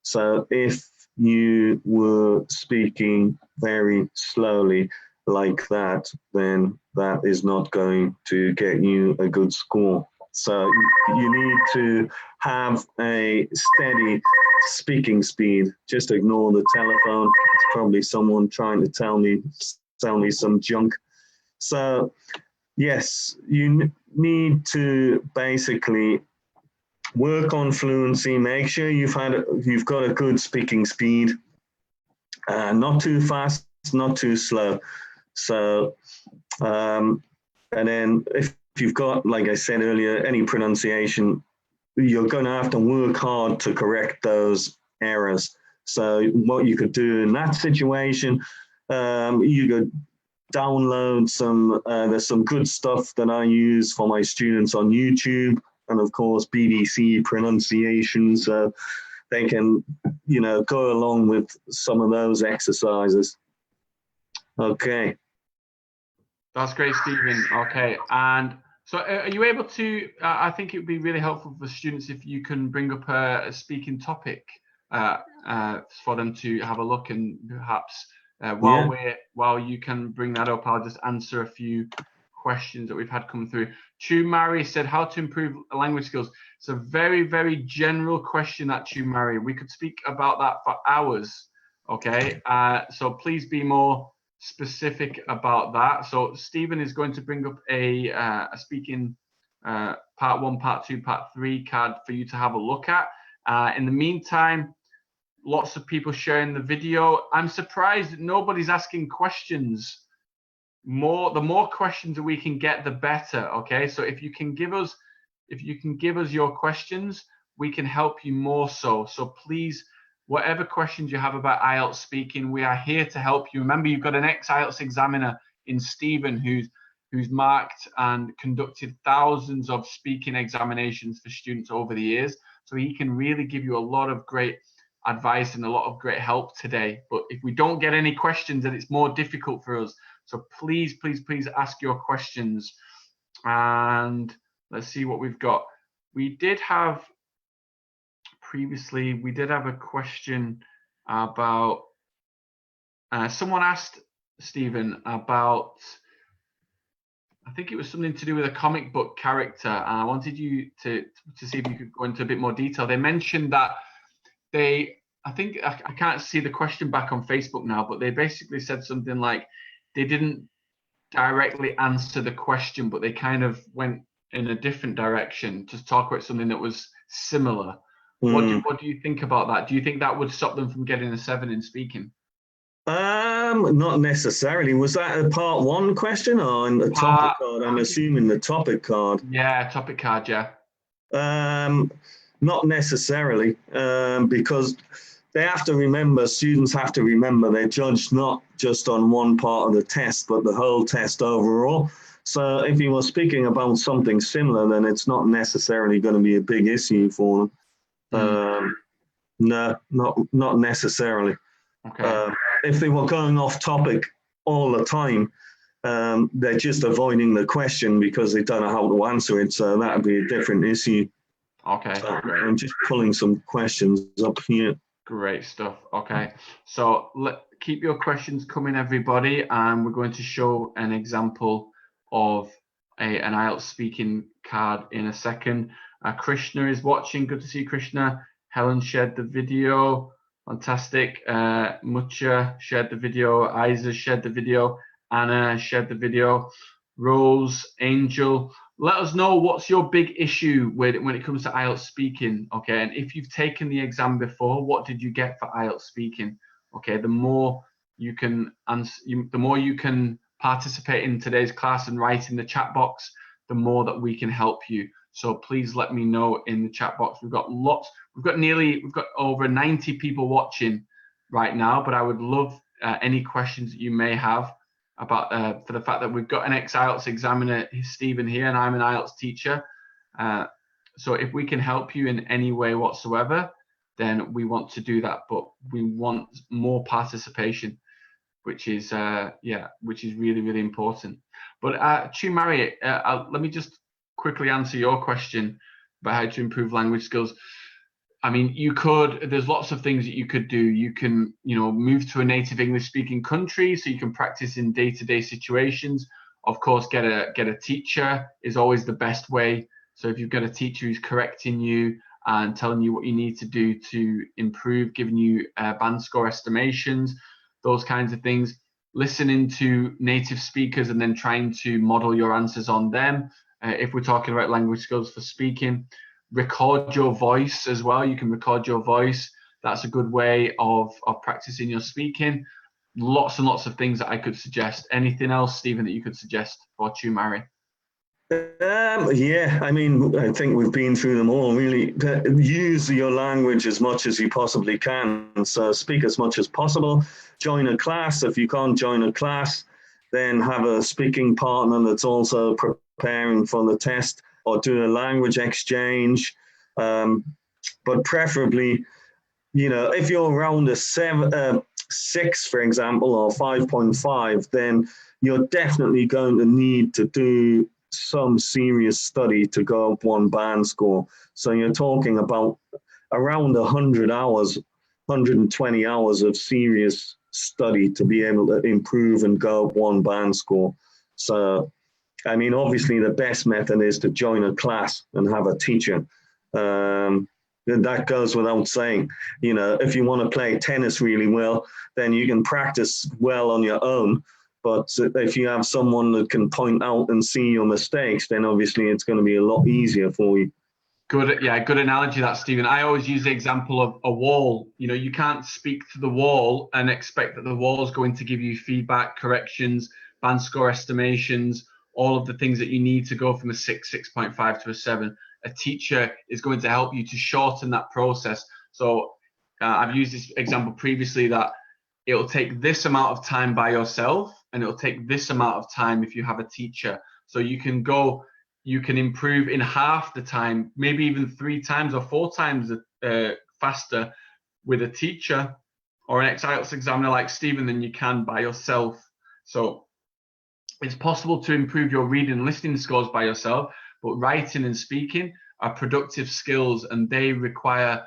So if you were speaking very slowly like that, then that is not going to get you a good score. So you need to have a steady speaking speed. Just ignore the telephone. It's probably someone trying to sell me some junk. So yes, you need to basically work on fluency. Make sure you've got a good speaking speed, not too fast, not too slow. So, and then if you've got, like I said earlier, any pronunciation, you're going to have to work hard to correct those errors. So what you could do in that situation, you could download some, there's some good stuff that I use for my students on YouTube, and of course BBC pronunciation, so they can, you know, go along with some of those exercises. Okay. That's great, Stephen. Okay, and so are you able to, I think it would be really helpful for students if you can bring up a speaking topic for them to have a look, and perhaps while you can bring that up, I'll just answer a few questions that we've had come through. Chu Mari said, how to improve language skills. It's a very, very general question, that Chu Mari. We could speak about that for hours, okay? So please be more specific about that. So Stephen is going to bring up a speaking part 1, part 2, part 3 card for you to have a look at. In the meantime, lots of people sharing the video. I'm surprised that nobody's asking questions. The more questions that we can get, the better. Okay, so if you can give us your questions, we can help you more so. So please, whatever questions you have about IELTS speaking, we are here to help you. Remember, you've got an ex-IELTS examiner in Stephen who's marked and conducted thousands of speaking examinations for students over the years. So he can really give you a lot of great advice and a lot of great help today. But if we don't get any questions, then it's more difficult for us. So please, please, please ask your questions. And let's see what we've got. We did have a question about, someone asked Stephen about, I think it was something to do with a comic book character. I wanted you to see if you could go into a bit more detail. They mentioned that I think I can't see the question back on Facebook now, but they basically said something like they didn't directly answer the question, but they kind of went in a different direction to talk about something that was similar. What do you think about that? Do you think that would stop them from getting a 7 in speaking? Not necessarily. Was that a part 1 question or in the topic card? I'm assuming the topic card. Yeah, topic card, yeah. Not necessarily, because they have to remember, students have to remember they're judged not just on one part of the test, but the whole test overall. So if you were speaking about something similar, then it's not necessarily going to be a big issue for them. No, not necessarily. Okay. If they were going off topic all the time, they're just avoiding the question because they don't know how to answer it. So that would be a different issue. Okay. So I'm just pulling some questions up here. Great stuff. Okay, so keep your questions coming, everybody, and we're going to show an example of an IELTS speaking card in a second. Krishna is watching. Good to see you, Krishna. Helen shared the video. Fantastic. Mucha shared the video. Isa shared the video. Anna shared the video. Rose, Angel, let us know what's your big issue when it comes to IELTS speaking, okay? And if you've taken the exam before, what did you get for IELTS speaking? Okay, the more you can answer, the more you can participate in today's class and write in the chat box, the more that we can help you. So please let me know in the chat box. We've got over 90 people watching right now, but I would love any questions that you may have about for the fact that we've got an ex-IELTS examiner, Stephen, here, and I'm an IELTS teacher. So if we can help you in any way whatsoever, then we want to do that, but we want more participation, which is really, really important. But Chu Mari, let me just quickly answer your question about how to improve language skills. I mean, there's lots of things that you could do. You can, move to a native English speaking country so you can practice in day-to-day situations. Of course, get a teacher is always the best way. So if you've got a teacher who's correcting you and telling you what you need to do to improve, giving you band score estimations, those kinds of things, listening to native speakers and then trying to model your answers on them. If we're talking about language skills for speaking, record your voice as well. You can record your voice. That's a good way of practicing your speaking. Lots and lots of things that I could suggest. Anything else, Stephen, that you could suggest for Chu Mari? Yeah, I mean, I think we've been through them all. Really, use your language as much as you possibly can. So speak as much as possible. Join a class. If you can't join a class, then have a speaking partner that's also preparing for the test, or do a language exchange. But preferably, if you're around a 6, for example, or 5.5, then you're definitely going to need to do some serious study to go up one band score. So you're talking about around 100 hours, 120 hours of serious study to be able to improve and go up one band score. So, I mean, obviously the best method is to join a class and have a teacher. That goes without saying. If you want to play tennis really well, then you can practice well on your own. But if you have someone that can point out and see your mistakes, then obviously it's going to be a lot easier for you. Good analogy that, Stephen. I always use the example of a wall. You can't speak to the wall and expect that the wall is going to give you feedback, corrections, band score estimations, all of the things that you need to go from a 6, 6.5 to a 7. A teacher is going to help you to shorten that process. So I've used this example previously that it'll take this amount of time by yourself and it'll take this amount of time if you have a teacher. So you can improve in half the time, maybe even 3 times or 4 times faster with a teacher or an ex-IELTS examiner like Stephen than you can by yourself. So it's possible to improve your reading and listening scores by yourself, but writing and speaking are productive skills and they require,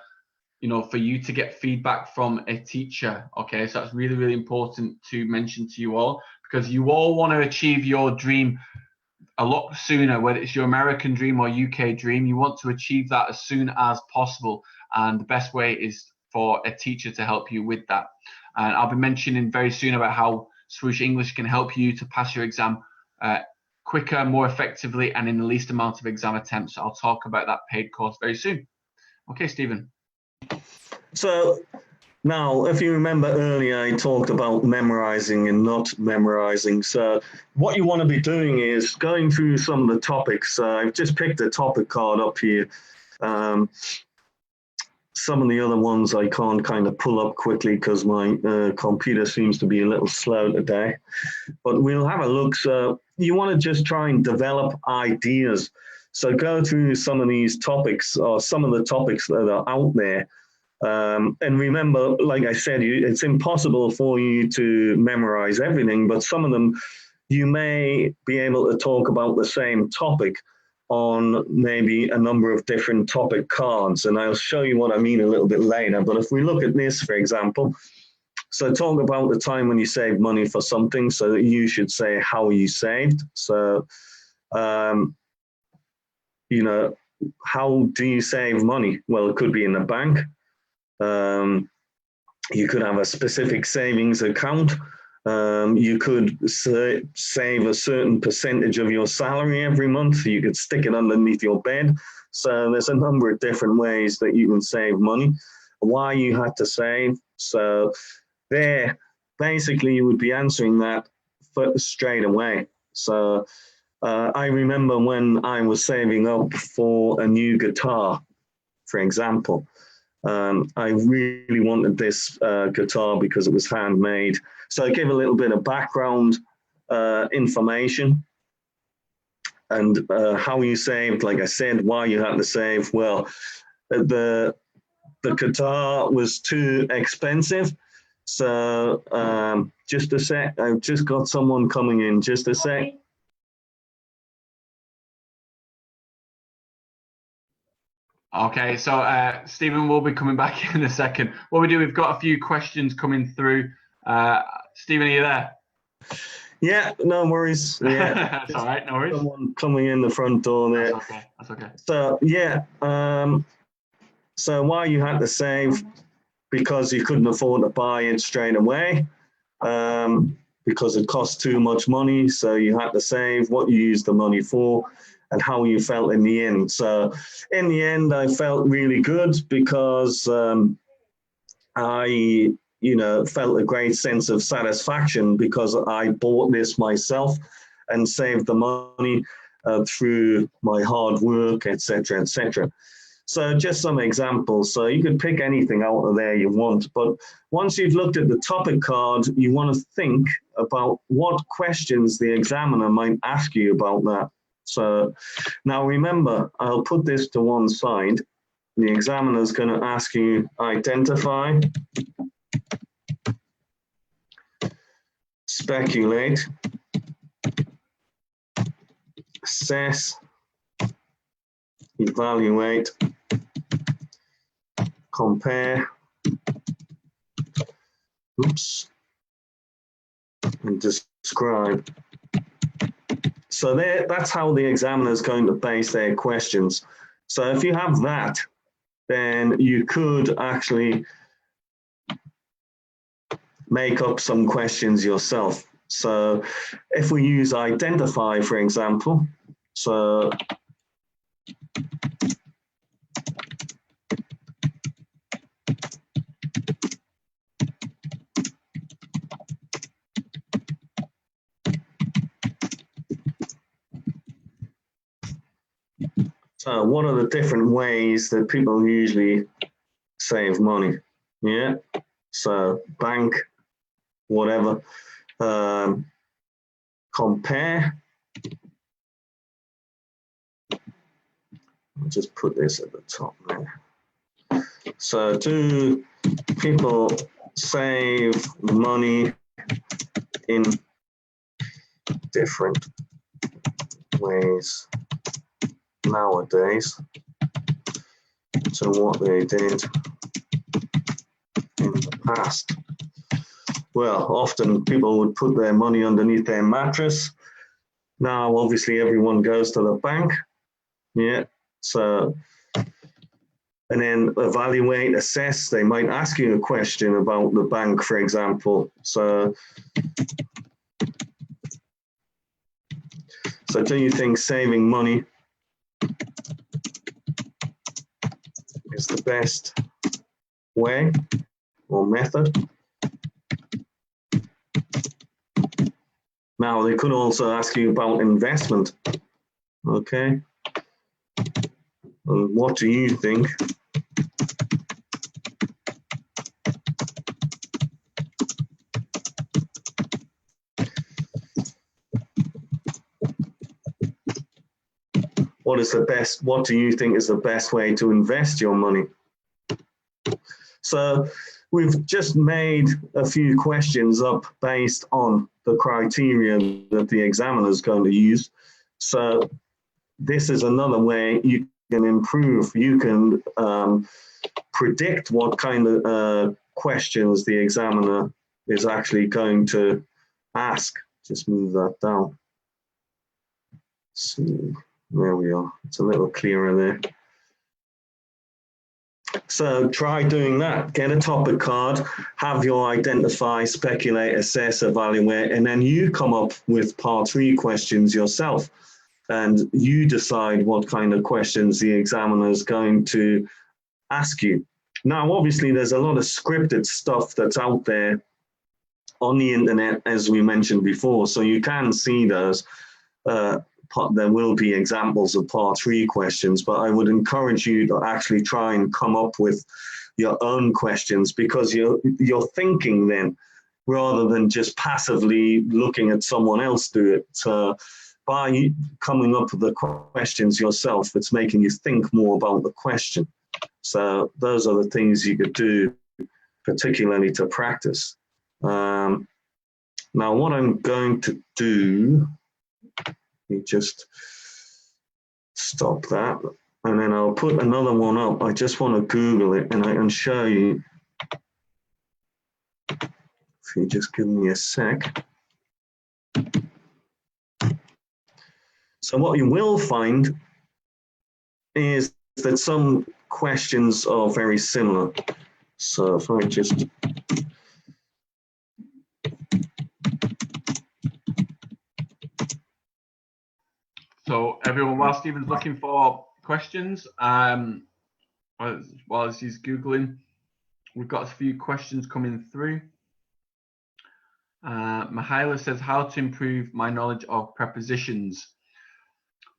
for you to get feedback from a teacher. Okay, so that's really, really important to mention to you all, because you all want to achieve your dream a lot sooner, whether it's your American dream or UK dream. You want to achieve that as soon as possible. And the best way is for a teacher to help you with that. And I'll be mentioning very soon about how Swoosh English can help you to pass your exam quicker, more effectively, and in the least amount of exam attempts. I'll talk about that paid course very soon. Okay, Stephen. So now, if you remember earlier, I talked about memorizing and not memorizing. So what you want to be doing is going through some of the topics. I've just picked a topic card up here. Some of the other ones I can't kind of pull up quickly because my computer seems to be a little slow today. But we'll have a look. So you want to just try and develop ideas. So go through some of these topics or some of the topics that are out there. And remember, like I said, it's impossible for you to memorize everything, but some of them you may be able to talk about the same topic on maybe a number of different topic cards. And I'll show you what I mean a little bit later. But if we look at this, for example, so talk about the time when you saved money for something, so that you should say how you saved. So, how do you save money? Well, it could be in a bank. You could have a specific savings account. You could save a certain percentage of your salary every month. You could stick it underneath your bed. So there's a number of different ways that you can save money. Why you had to save. So there, basically you would be answering that straight away. So I remember when I was saving up for a new guitar, for example. I really wanted this guitar because it was handmade. So I gave a little bit of background information and how you saved, like I said, why you had to save. Well, the guitar was too expensive. So just a sec, I've just got someone coming in, just a sec. Okay, so Stephen will be coming back in a second. What we do, we've got a few questions coming through. Stephen, are you there? Yeah, no worries. Yeah, that's all right, no worries. Someone coming in the front door there. That's okay, that's okay. So yeah, so why you had to save? Because you couldn't afford to buy it straight away, because it cost too much money. So you had to save what you used the money for and how you felt in the end. So in the end, I felt really good because I, felt a great sense of satisfaction because I bought this myself and saved the money through my hard work, etc., etc. So just some examples. So you could pick anything out of there you want, but once you've looked at the topic card, you want to think about what questions the examiner might ask you about that. So now remember, I'll put this to one side. The examiner is going to ask you identify, speculate, assess, evaluate, compare, and describe. So that's how the examiner is going to base their questions. So if you have that, then you could actually make up some questions yourself. So if we use identify, for example, so what are the different ways that people usually save money? Yeah, so bank, whatever. Compare. I'll just put this at the top there. So do people save money in different ways nowadays to what they did in the past? Well, often people would put their money underneath their mattress. Now, obviously, everyone goes to the bank. Yeah, so, and then evaluate, assess. They might ask you a question about the bank, for example. So do you think saving money is the best way or method? Now, they could also ask you about investment. Okay. And what do you think? What do you think is the best way to invest your money? So we've just made a few questions up based on the criteria that the examiner is going to use. So this is another way you can improve. You can predict what kind of questions the examiner is actually going to ask. Just move that down. See, there we are. It's a little clearer there. So try doing that. Get a topic card, have your identify, speculate, assess, evaluate, and then you come up with part 3 questions yourself. And you decide what kind of questions the examiner is going to ask you. Now, obviously, there's a lot of scripted stuff that's out there on the internet, as we mentioned before. So you can see those. There will be examples of part 3 questions, but I would encourage you to actually try and come up with your own questions, because you're thinking then, rather than just passively looking at someone else do it. So by coming up with the questions yourself, it's making you think more about the question. So those are the things you could do, particularly to practice. Now, what I'm going to do, you just stop that, and then I'll put another one up. I just want to Google it, and I can show you. If you just give me a sec. So what you will find is that some questions are very similar. So if I just... So everyone, while Stephen's looking for questions, while he's Googling, we've got a few questions coming through. Mihaela says, how to improve my knowledge of prepositions.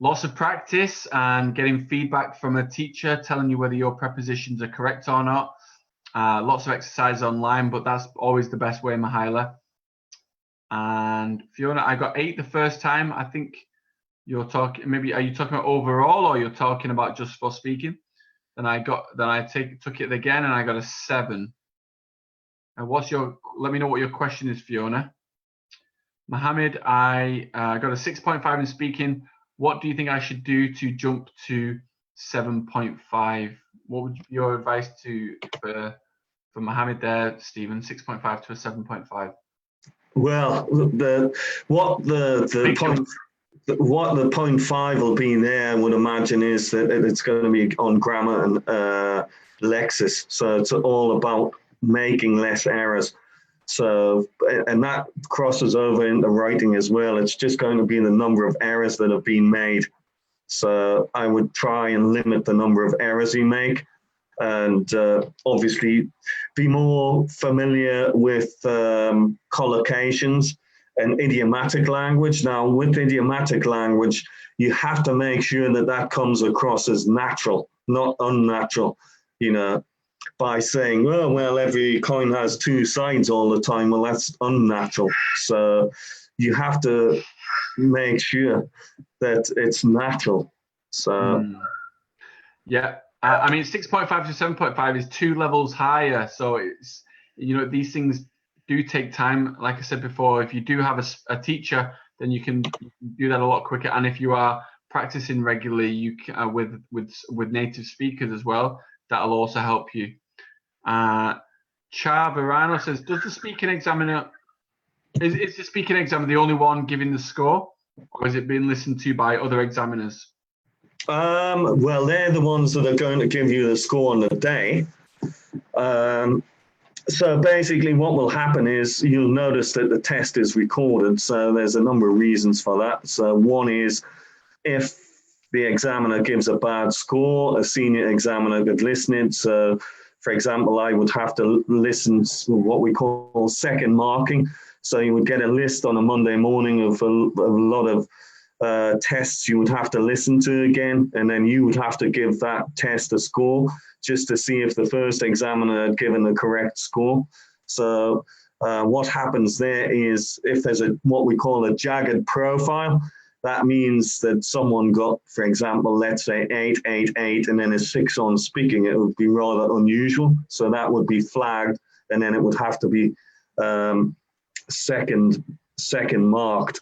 Lots of practice and getting feedback from a teacher telling you whether your prepositions are correct or not. Lots of exercise online, but that's always the best way, Mihaela. And Fiona, I got 8 the first time. I think you're talking, maybe, are you talking about overall, or you're talking about just for speaking? Then I took it again and I got a 7. And let me know what your question is, Fiona. Mohammed, I got a 6.5 in speaking. What do you think I should do to jump to 7.5? What would be your advice for Mohammed there, Stephen? 6.5 to a 7.5. Well, what the 0.5 will be there, I would imagine, is that it's going to be on grammar and Lexis. So it's all about making less errors. So, and that crosses over into writing as well. It's just going to be the number of errors that have been made. So I would try and limit the number of errors you make, and obviously be more familiar with collocations and idiomatic language. Now, with idiomatic language, you have to make sure that that comes across as natural, not unnatural, you know, by saying, oh, well, every coin has 2 sides all the time. Well, that's unnatural. So you have to make sure that it's natural. So yeah, I mean, 6.5 to 7.5 is 2 levels higher. So it's, you know, these things do take time. Like I said before, if you do have a teacher, then you can do that a lot quicker. And if you are practicing regularly, you can, with native speakers as well, that'll also help you. Char Verano says, does the speaking examiner, is the speaking examiner the only one giving the score, or is it being listened to by other examiners? Well, they're the ones that are going to give you the score on the day. So basically what will happen is you'll notice that the test is recorded. So there's a number of reasons for that. So one is, if the examiner gives a bad score, a senior examiner could listen it. So for example, I would have to listen to what we call second marking. So you would get a list on a Monday morning of a lot of tests you would have to listen to again, and then you would have to give that test a score just to see if the first examiner had given the correct score. So what happens there is, if there's what we call a jagged profile, that means that someone got, for example, let's say 8, 8, 8, and then a 6 on speaking. It would be rather unusual. So that would be flagged, and then it would have to be second marked.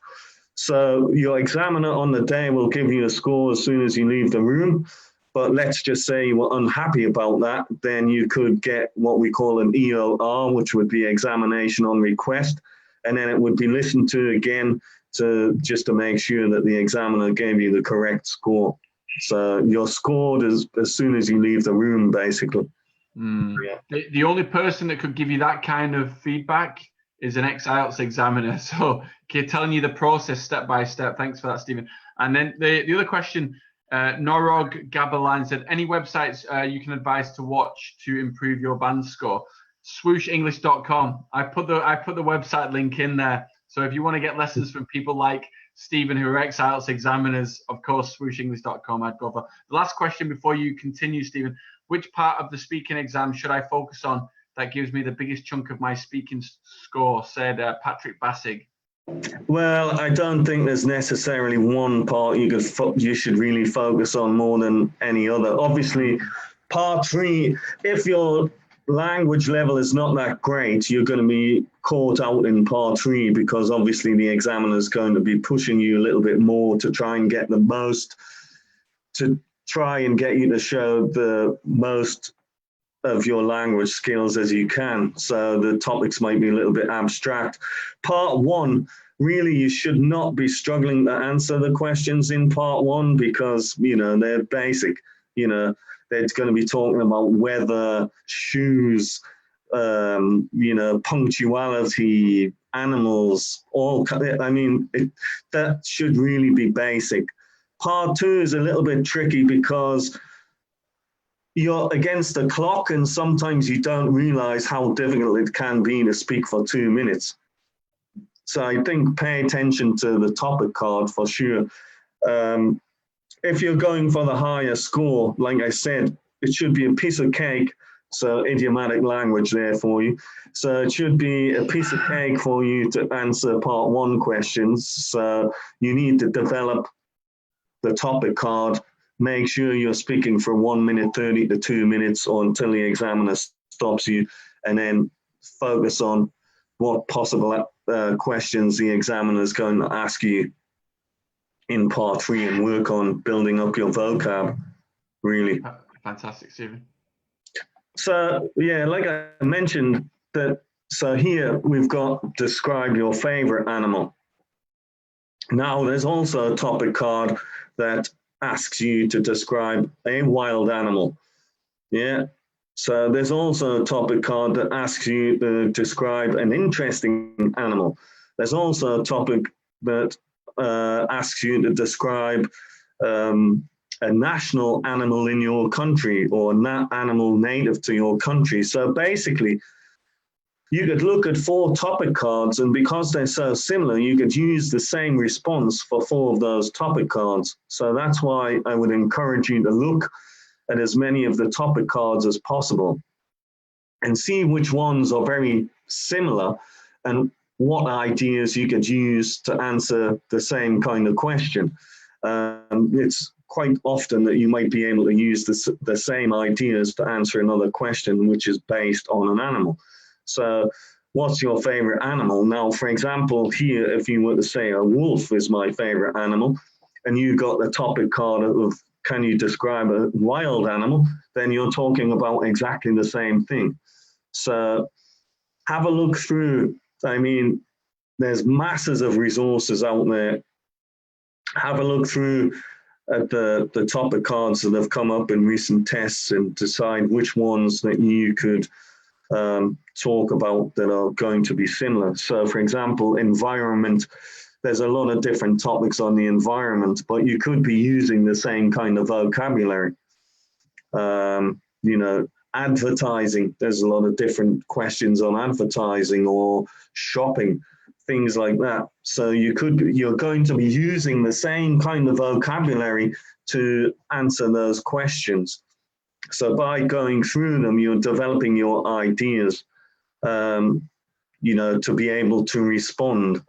So your examiner on the day will give you a score as soon as you leave the room. But let's just say you were unhappy about that, then you could get what we call an EOR, which would be examination on request. And then it would be listened to again just to make sure that the examiner gave you the correct score. So you're scored as soon as you leave the room, basically. Yeah. The only person that could give you that kind of feedback is an ex-IELTS examiner. So telling you the process step by step. Thanks for that, Stephen. And then the other question, Norog Gabaline said, any websites you can advise to watch to improve your band score? Swooshenglish.com. I put the website link in there. So if you want to get lessons from people like Stephen, who are ex-IELTS examiners, of course, swooshenglish.com I'd go for. The last question before you continue, Stephen, which part of the speaking exam should I focus on that gives me the biggest chunk of my speaking score, said Patrick Bassig. Well, I don't think there's necessarily one part you should really focus on more than any other. Obviously, part 3, if your language level is not that great, you're going to be caught out in part 3 because obviously the examiner is going to be pushing you a little bit more to try and get the most, to try and get you to show the most of your language skills as you can. So the topics might be a little bit abstract. Part 1, really, you should not be struggling to answer the questions in part 1 because, you know, they're basic. You know, they're going to be talking about weather, shoes, you know, punctuality, animals, that should really be basic. Part 2 is a little bit tricky because you're against the clock and sometimes you don't realize how difficult it can be to speak for 2 minutes. So I think pay attention to the topic card for sure. If you're going for the higher score, like I said, it should be a piece of cake. So idiomatic language there for you. So it should be a piece of cake for you to answer part 1 questions. So you need to develop the topic card. Make sure you're speaking for 1 minute 30 to 2 minutes or until the examiner stops you, and then focus on what possible questions the examiner is going to ask you in part 3 and work on building up your vocab, really. Fantastic, Stephen. So, yeah, like I mentioned, so here we've got describe your favorite animal. Now, there's also a topic card that asks you to describe a wild animal. Yeah. So there's also a topic card that asks you to describe an interesting animal. There's also a topic that asks you to describe a national animal in your country or an animal native to your country. So basically, you could look at 4 topic cards, and because they're so similar, you could use the same response for 4 of those topic cards. So that's why I would encourage you to look at as many of the topic cards as possible and see which ones are very similar and what ideas you could use to answer the same kind of question. It's quite often that you might be able to use the same ideas to answer another question which is based on an animal. So what's your favorite animal? Now, for example, here, if you were to say a wolf is my favorite animal, and you got the topic card of can you describe a wild animal, then you're talking about exactly the same thing. So have a look through. I mean, there's masses of resources out there. Have a look through at the topic cards that have come up in recent tests and decide which ones that you could talk about that are going to be similar. So, for example, environment, there's a lot of different topics on the environment, but you could be using the same kind of vocabulary. You know, advertising, there's a lot of different questions on advertising or shopping, things like that. So you're going to be using the same kind of vocabulary to answer those questions. So by going through them, you're developing your ideas, you know, to be able to respond.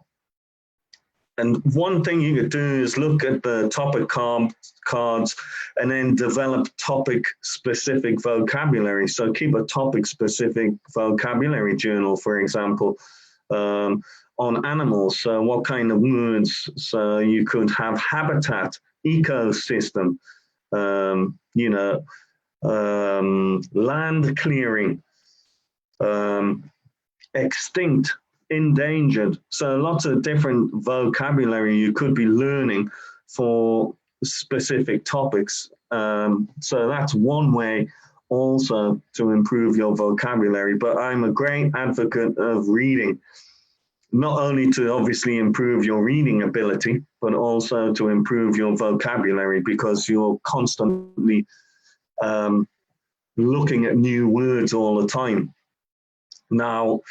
And one thing you could do is look at the topic cards and then develop topic-specific vocabulary. So keep a topic-specific vocabulary journal, for example, on animals. So what kind of words? So you could have habitat, ecosystem, you know, land clearing, extinct, endangered. So lots of different vocabulary you could be learning for specific topics. So that's one way also to improve your vocabulary. But I'm a great advocate of reading, not only to obviously improve your reading ability, but also to improve your vocabulary, because you're constantly looking at new words all the time. Now,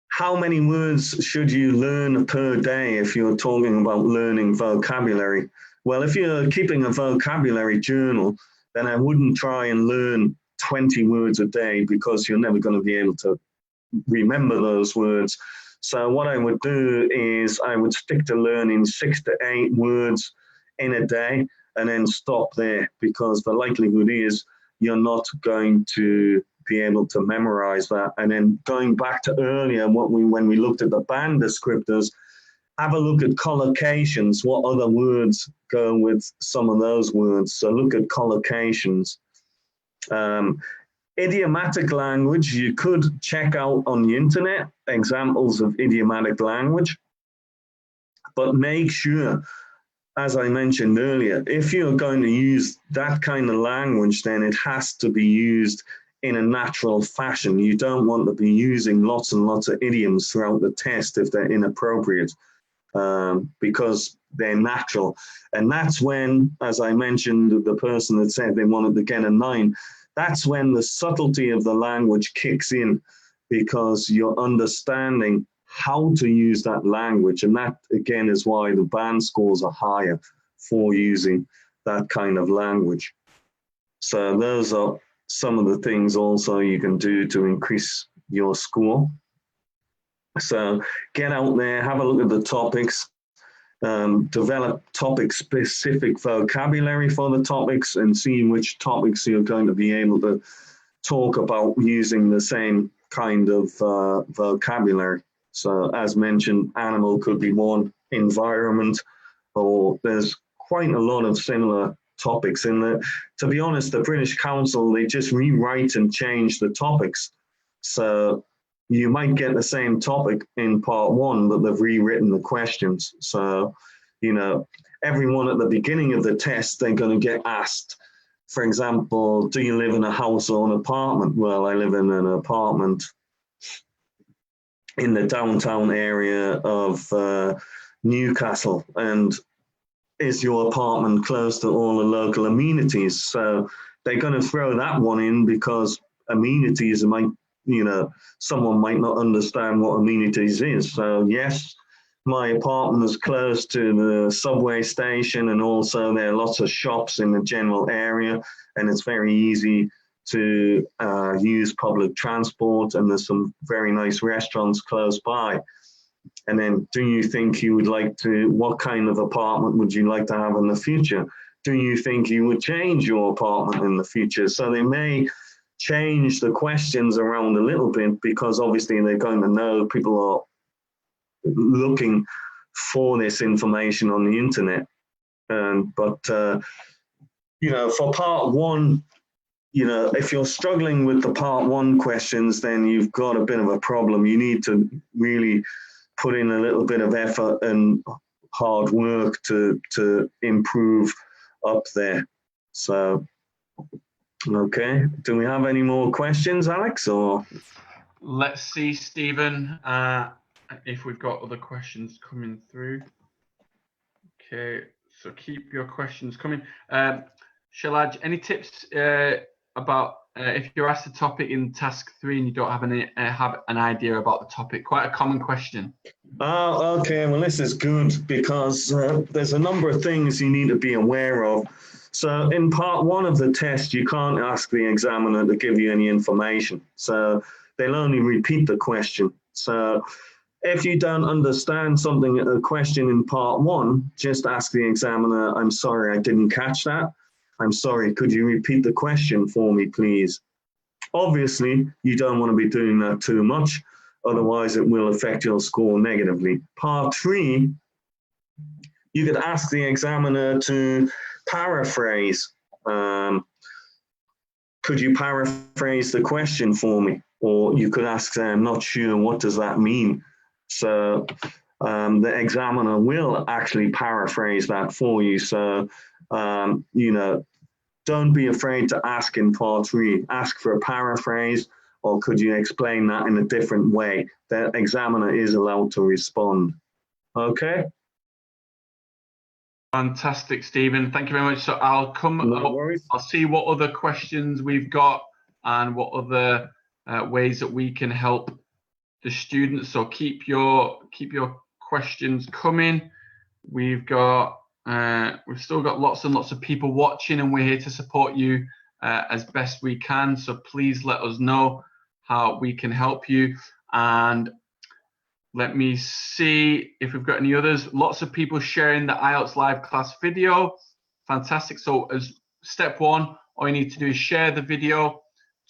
how many words should you learn per day if you're talking about learning vocabulary? Well, if you're keeping a vocabulary journal, then I wouldn't try and learn 20 words a day, because you're never going to be able to remember those words. So what I would do is I would stick to learning 6 to 8 words in a day and then stop there, because the likelihood is you're not going to be able to memorize that. And then going back to earlier, when we looked at the band descriptors, have a look at collocations. What other words go with some of those words? So look at collocations. Idiomatic language, you could check out on the internet examples of idiomatic language, but make sure, as I mentioned earlier, if you're going to use that kind of language, then it has to be used in a natural fashion. You don't want to be using lots and lots of idioms throughout the test if they're inappropriate, because they're natural. And that's when, as I mentioned, the person that said they wanted to get a 9, that's when the subtlety of the language kicks in, because you're understanding how to use that language. And that, again, is why the band scores are higher for using that kind of language. So those are some of the things also you can do to increase your score. So get out there, have a look at the topics, develop topic-specific vocabulary for the topics, and see which topics you're going to be able to talk about using the same kind of vocabulary. So as mentioned, animal could be one, environment, or there's quite a lot of similar topics in there. To be honest, the British Council, they just rewrite and change the topics. So you might get the same topic in part 1, but they've rewritten the questions. So, you know, everyone at the beginning of the test, they're going to get asked, for example, do you live in a house or an apartment? Well, I live in an apartment in the downtown area of Newcastle. And is your apartment close to all the local amenities? So they're going to throw that one in, because amenities might, you know, someone might not understand what amenities is. So yes, my apartment is close to the subway station, and also there are lots of shops in the general area, and it's very easy to use public transport, and there's some very nice restaurants close by. And then, do you think you would like to, what kind of apartment would you like to have in the future? Do you think you would change your apartment in the future? So they may change the questions around a little bit, because obviously they're going to know people are looking for this information on the internet. But you know, for part 1, you know, if you're struggling with the part 1 questions, then you've got a bit of a problem. You need to really put in a little bit of effort and hard work to improve up there. So, okay, do we have any more questions, Alex? Or let's see, Stephen, if we've got other questions coming through. Okay, so keep your questions coming. Shalaj, any tips about if you're asked a topic in task 3 and you don't have an idea about the topic? Quite a common question. Oh, okay. Well, this is good, because there's a number of things you need to be aware of. So in part 1 of the test, you can't ask the examiner to give you any information. So they'll only repeat the question. So if you don't understand something, a question in part 1, just ask the examiner, I'm sorry, I didn't catch that. I'm sorry, could you repeat the question for me, please? Obviously, you don't want to be doing that too much, otherwise it will affect your score negatively. Part 3, you could ask the examiner to paraphrase. Could you paraphrase the question for me? Or you could ask, I'm not sure, what does that mean? So the examiner will actually paraphrase that for you. So, you know, don't be afraid to ask in part 3. Ask for a paraphrase, or could you explain that in a different way? The examiner is allowed to respond. Okay? Fantastic, Stephen. Thank you very much. So I'll come up, I'll see what other questions we've got and what other ways that we can help the students. So keep your questions coming. We've still got lots and lots of people watching, and we're here to support you as best we can. So please let us know how we can help you. And let me see if we've got any others. Lots of people sharing the IELTS live class video. Fantastic. So as step 1, all you need to do is share the video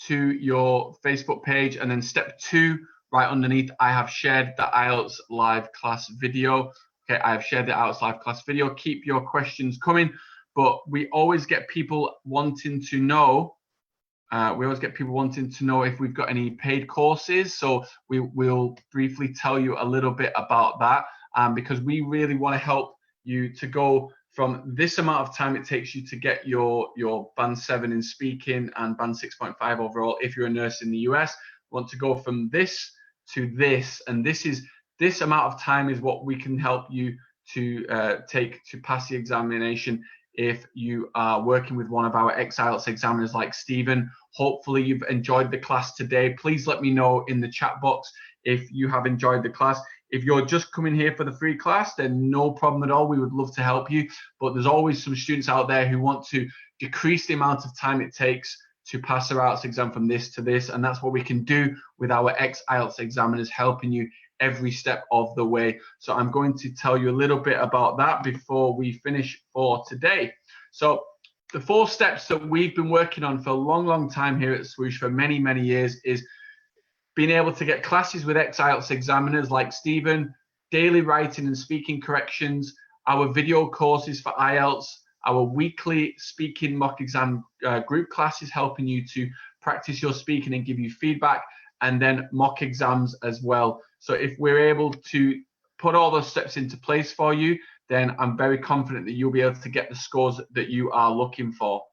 to your Facebook page, and then step 2, right underneath, I have shared the IELTS live class video. Okay, I have shared the IELTS live class video. Keep your questions coming, but we always get people wanting to know. If we've got any paid courses. So we will briefly tell you a little bit about that, because we really want to help you to go from this amount of time it takes you to get your band 7 in speaking and band 6.5 overall. If you're a nurse in the US, want to go from this to this, and this amount of time is what we can help you to take to pass the examination. If you are working with one of our ex-IELTS examiners like Stephen, hopefully you've enjoyed the class today. Please let me know in the chat box if you have enjoyed the class. If you're just coming here for the free class, then no problem at all. We would love to help you. But there's always some students out there who want to decrease the amount of time it takes to pass their IELTS exam from this to this. And that's what we can do with our ex-IELTS examiners, helping you every step of the way. So I'm going to tell you a little bit about that before we finish for today. So the 4 steps that we've been working on for a long time here at Swoosh for many years is being able to get classes with ex-IELTS examiners like Stephen, daily writing and speaking corrections, our video courses for IELTS, our weekly speaking mock exam group classes helping you to practice your speaking and give you feedback, and then mock exams as well. So if we're able to put all those steps into place for you, then I'm very confident that you'll be able to get the scores that you are looking for.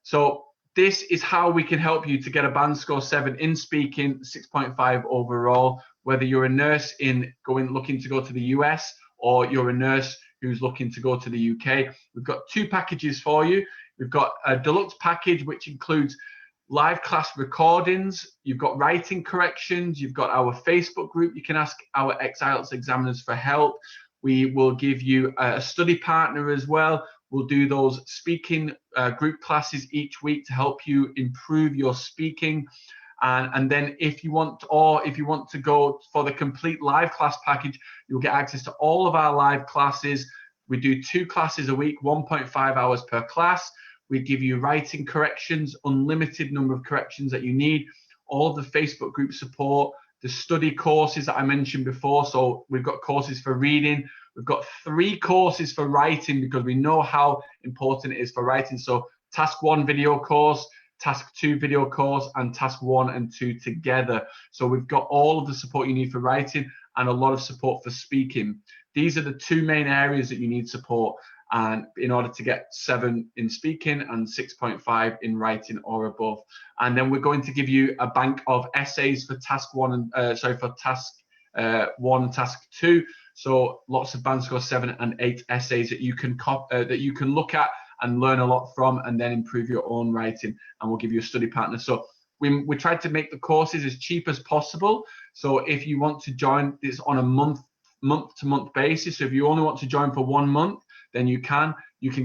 So this is how we can help you to get a band score 7 in speaking, 6.5 overall, whether you're a nurse looking to go to the US, or you're a nurse who's looking to go to the UK. We've got 2 packages for you. We've got a deluxe package, which includes live class recordings, you've got writing corrections, you've got our Facebook group. You can ask our ex-IELTS examiners for help. We will give you a study partner as well. We'll do those speaking group classes each week to help you improve your speaking. And then if you want to go for the complete live class package, you'll get access to all of our live classes. We do 2 classes a week, 1.5 hours per class. We give you writing corrections, unlimited number of corrections that you need, all of the Facebook group support, the study courses that I mentioned before. So we've got courses for reading. We've got 3 courses for writing, because we know how important it is for writing. So task 1 video course, task 2 video course, and task 1 and 2 together. So we've got all of the support you need for writing and a lot of support for speaking. These are the 2 main areas that you need support, and in order to get 7 in speaking and 6.5 in writing or above. And then we're going to give you a bank of essays for task 1 and for task 1 and task 2. So lots of band score 7 and 8 essays that you can look at and learn a lot from, and then improve your own writing. And we'll give you a study partner. So we tried to make the courses as cheap as possible. So if you want to join, it's on a month-to-month basis. So if you only want to join for 1 month, then you can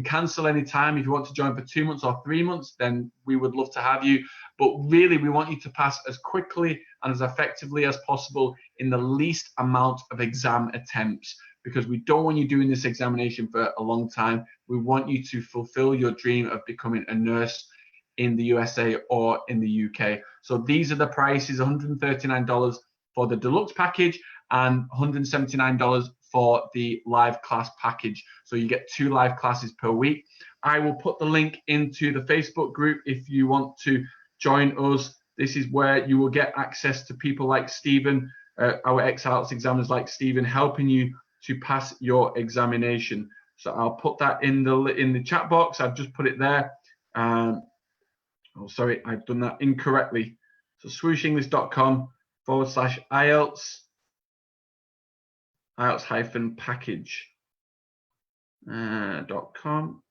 cancel any time. If you want to join for 2 months or 3 months, then we would love to have you. But really, we want you to pass as quickly and as effectively as possible in the least amount of exam attempts, because we don't want you doing this examination for a long time. We want you to fulfill your dream of becoming a nurse in the USA or in the UK. So these are the prices: $139 for the deluxe package and $179 for the live class package. So you get 2 live classes per week. I will put the link into the Facebook group if you want to join us. This is where you will get access to people like Stephen, our ex-IELTS examiners like Stephen, helping you to pass your examination. So I'll put that in the chat box. I've just put it there. Oh, sorry, I've done that incorrectly. So swooshenglish.com/IELTS, IELTS-package .com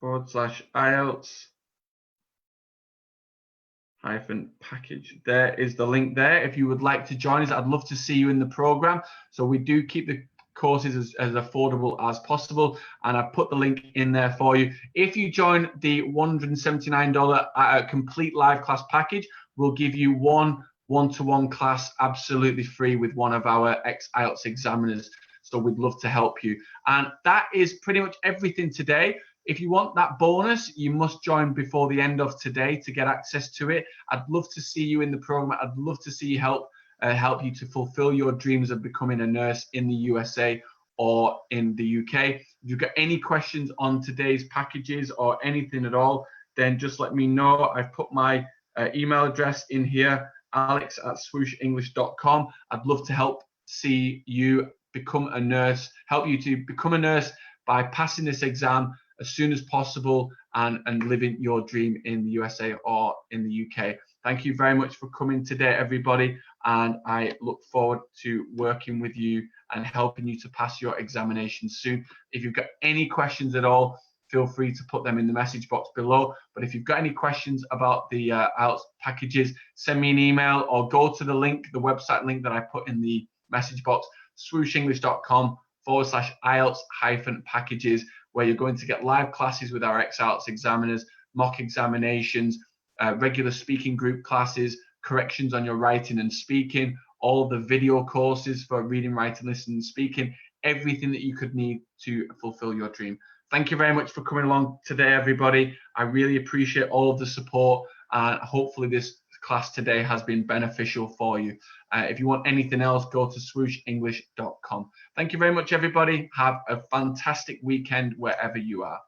/IELTS-package. There is the link there. If you would like to join us, I'd love to see you in the program. So we do keep the courses as affordable as possible, and I put the link in there for you. If you join the $179 complete live class package, we'll give you one-to-one class absolutely free with one of our ex-IELTS examiners. So we'd love to help you. And that is pretty much everything today. If you want that bonus, you must join before the end of today to get access to it. I'd love to see you in the program. I'd love to see you help you to fulfill your dreams of becoming a nurse in the USA or in the UK. If you've got any questions on today's packages or anything at all, then just let me know. I've put my email address in here, alex@swooshenglish.com. I'd love to help see you become a nurse, help you to become a nurse by passing this exam as soon as possible and living your dream in the USA or in the UK. Thank you very much for coming today, everybody, and I look forward to working with you and helping you to pass your examination soon. If you've got any questions at all, feel free to put them in the message box below. But if you've got any questions about the IELTS packages, send me an email or go to the link, the website link that I put in the message box, swooshenglish.com/IELTS-packages, where you're going to get live classes with our ex-IELTS examiners, mock examinations, regular speaking group classes, corrections on your writing and speaking, all the video courses for reading, writing, listening, and speaking, everything that you could need to fulfill your dream. Thank you very much for coming along today, everybody. I really appreciate all of the support, and hopefully this class today has been beneficial for you. If you want anything else, go to swooshenglish.com. Thank you very much, everybody. Have a fantastic weekend wherever you are.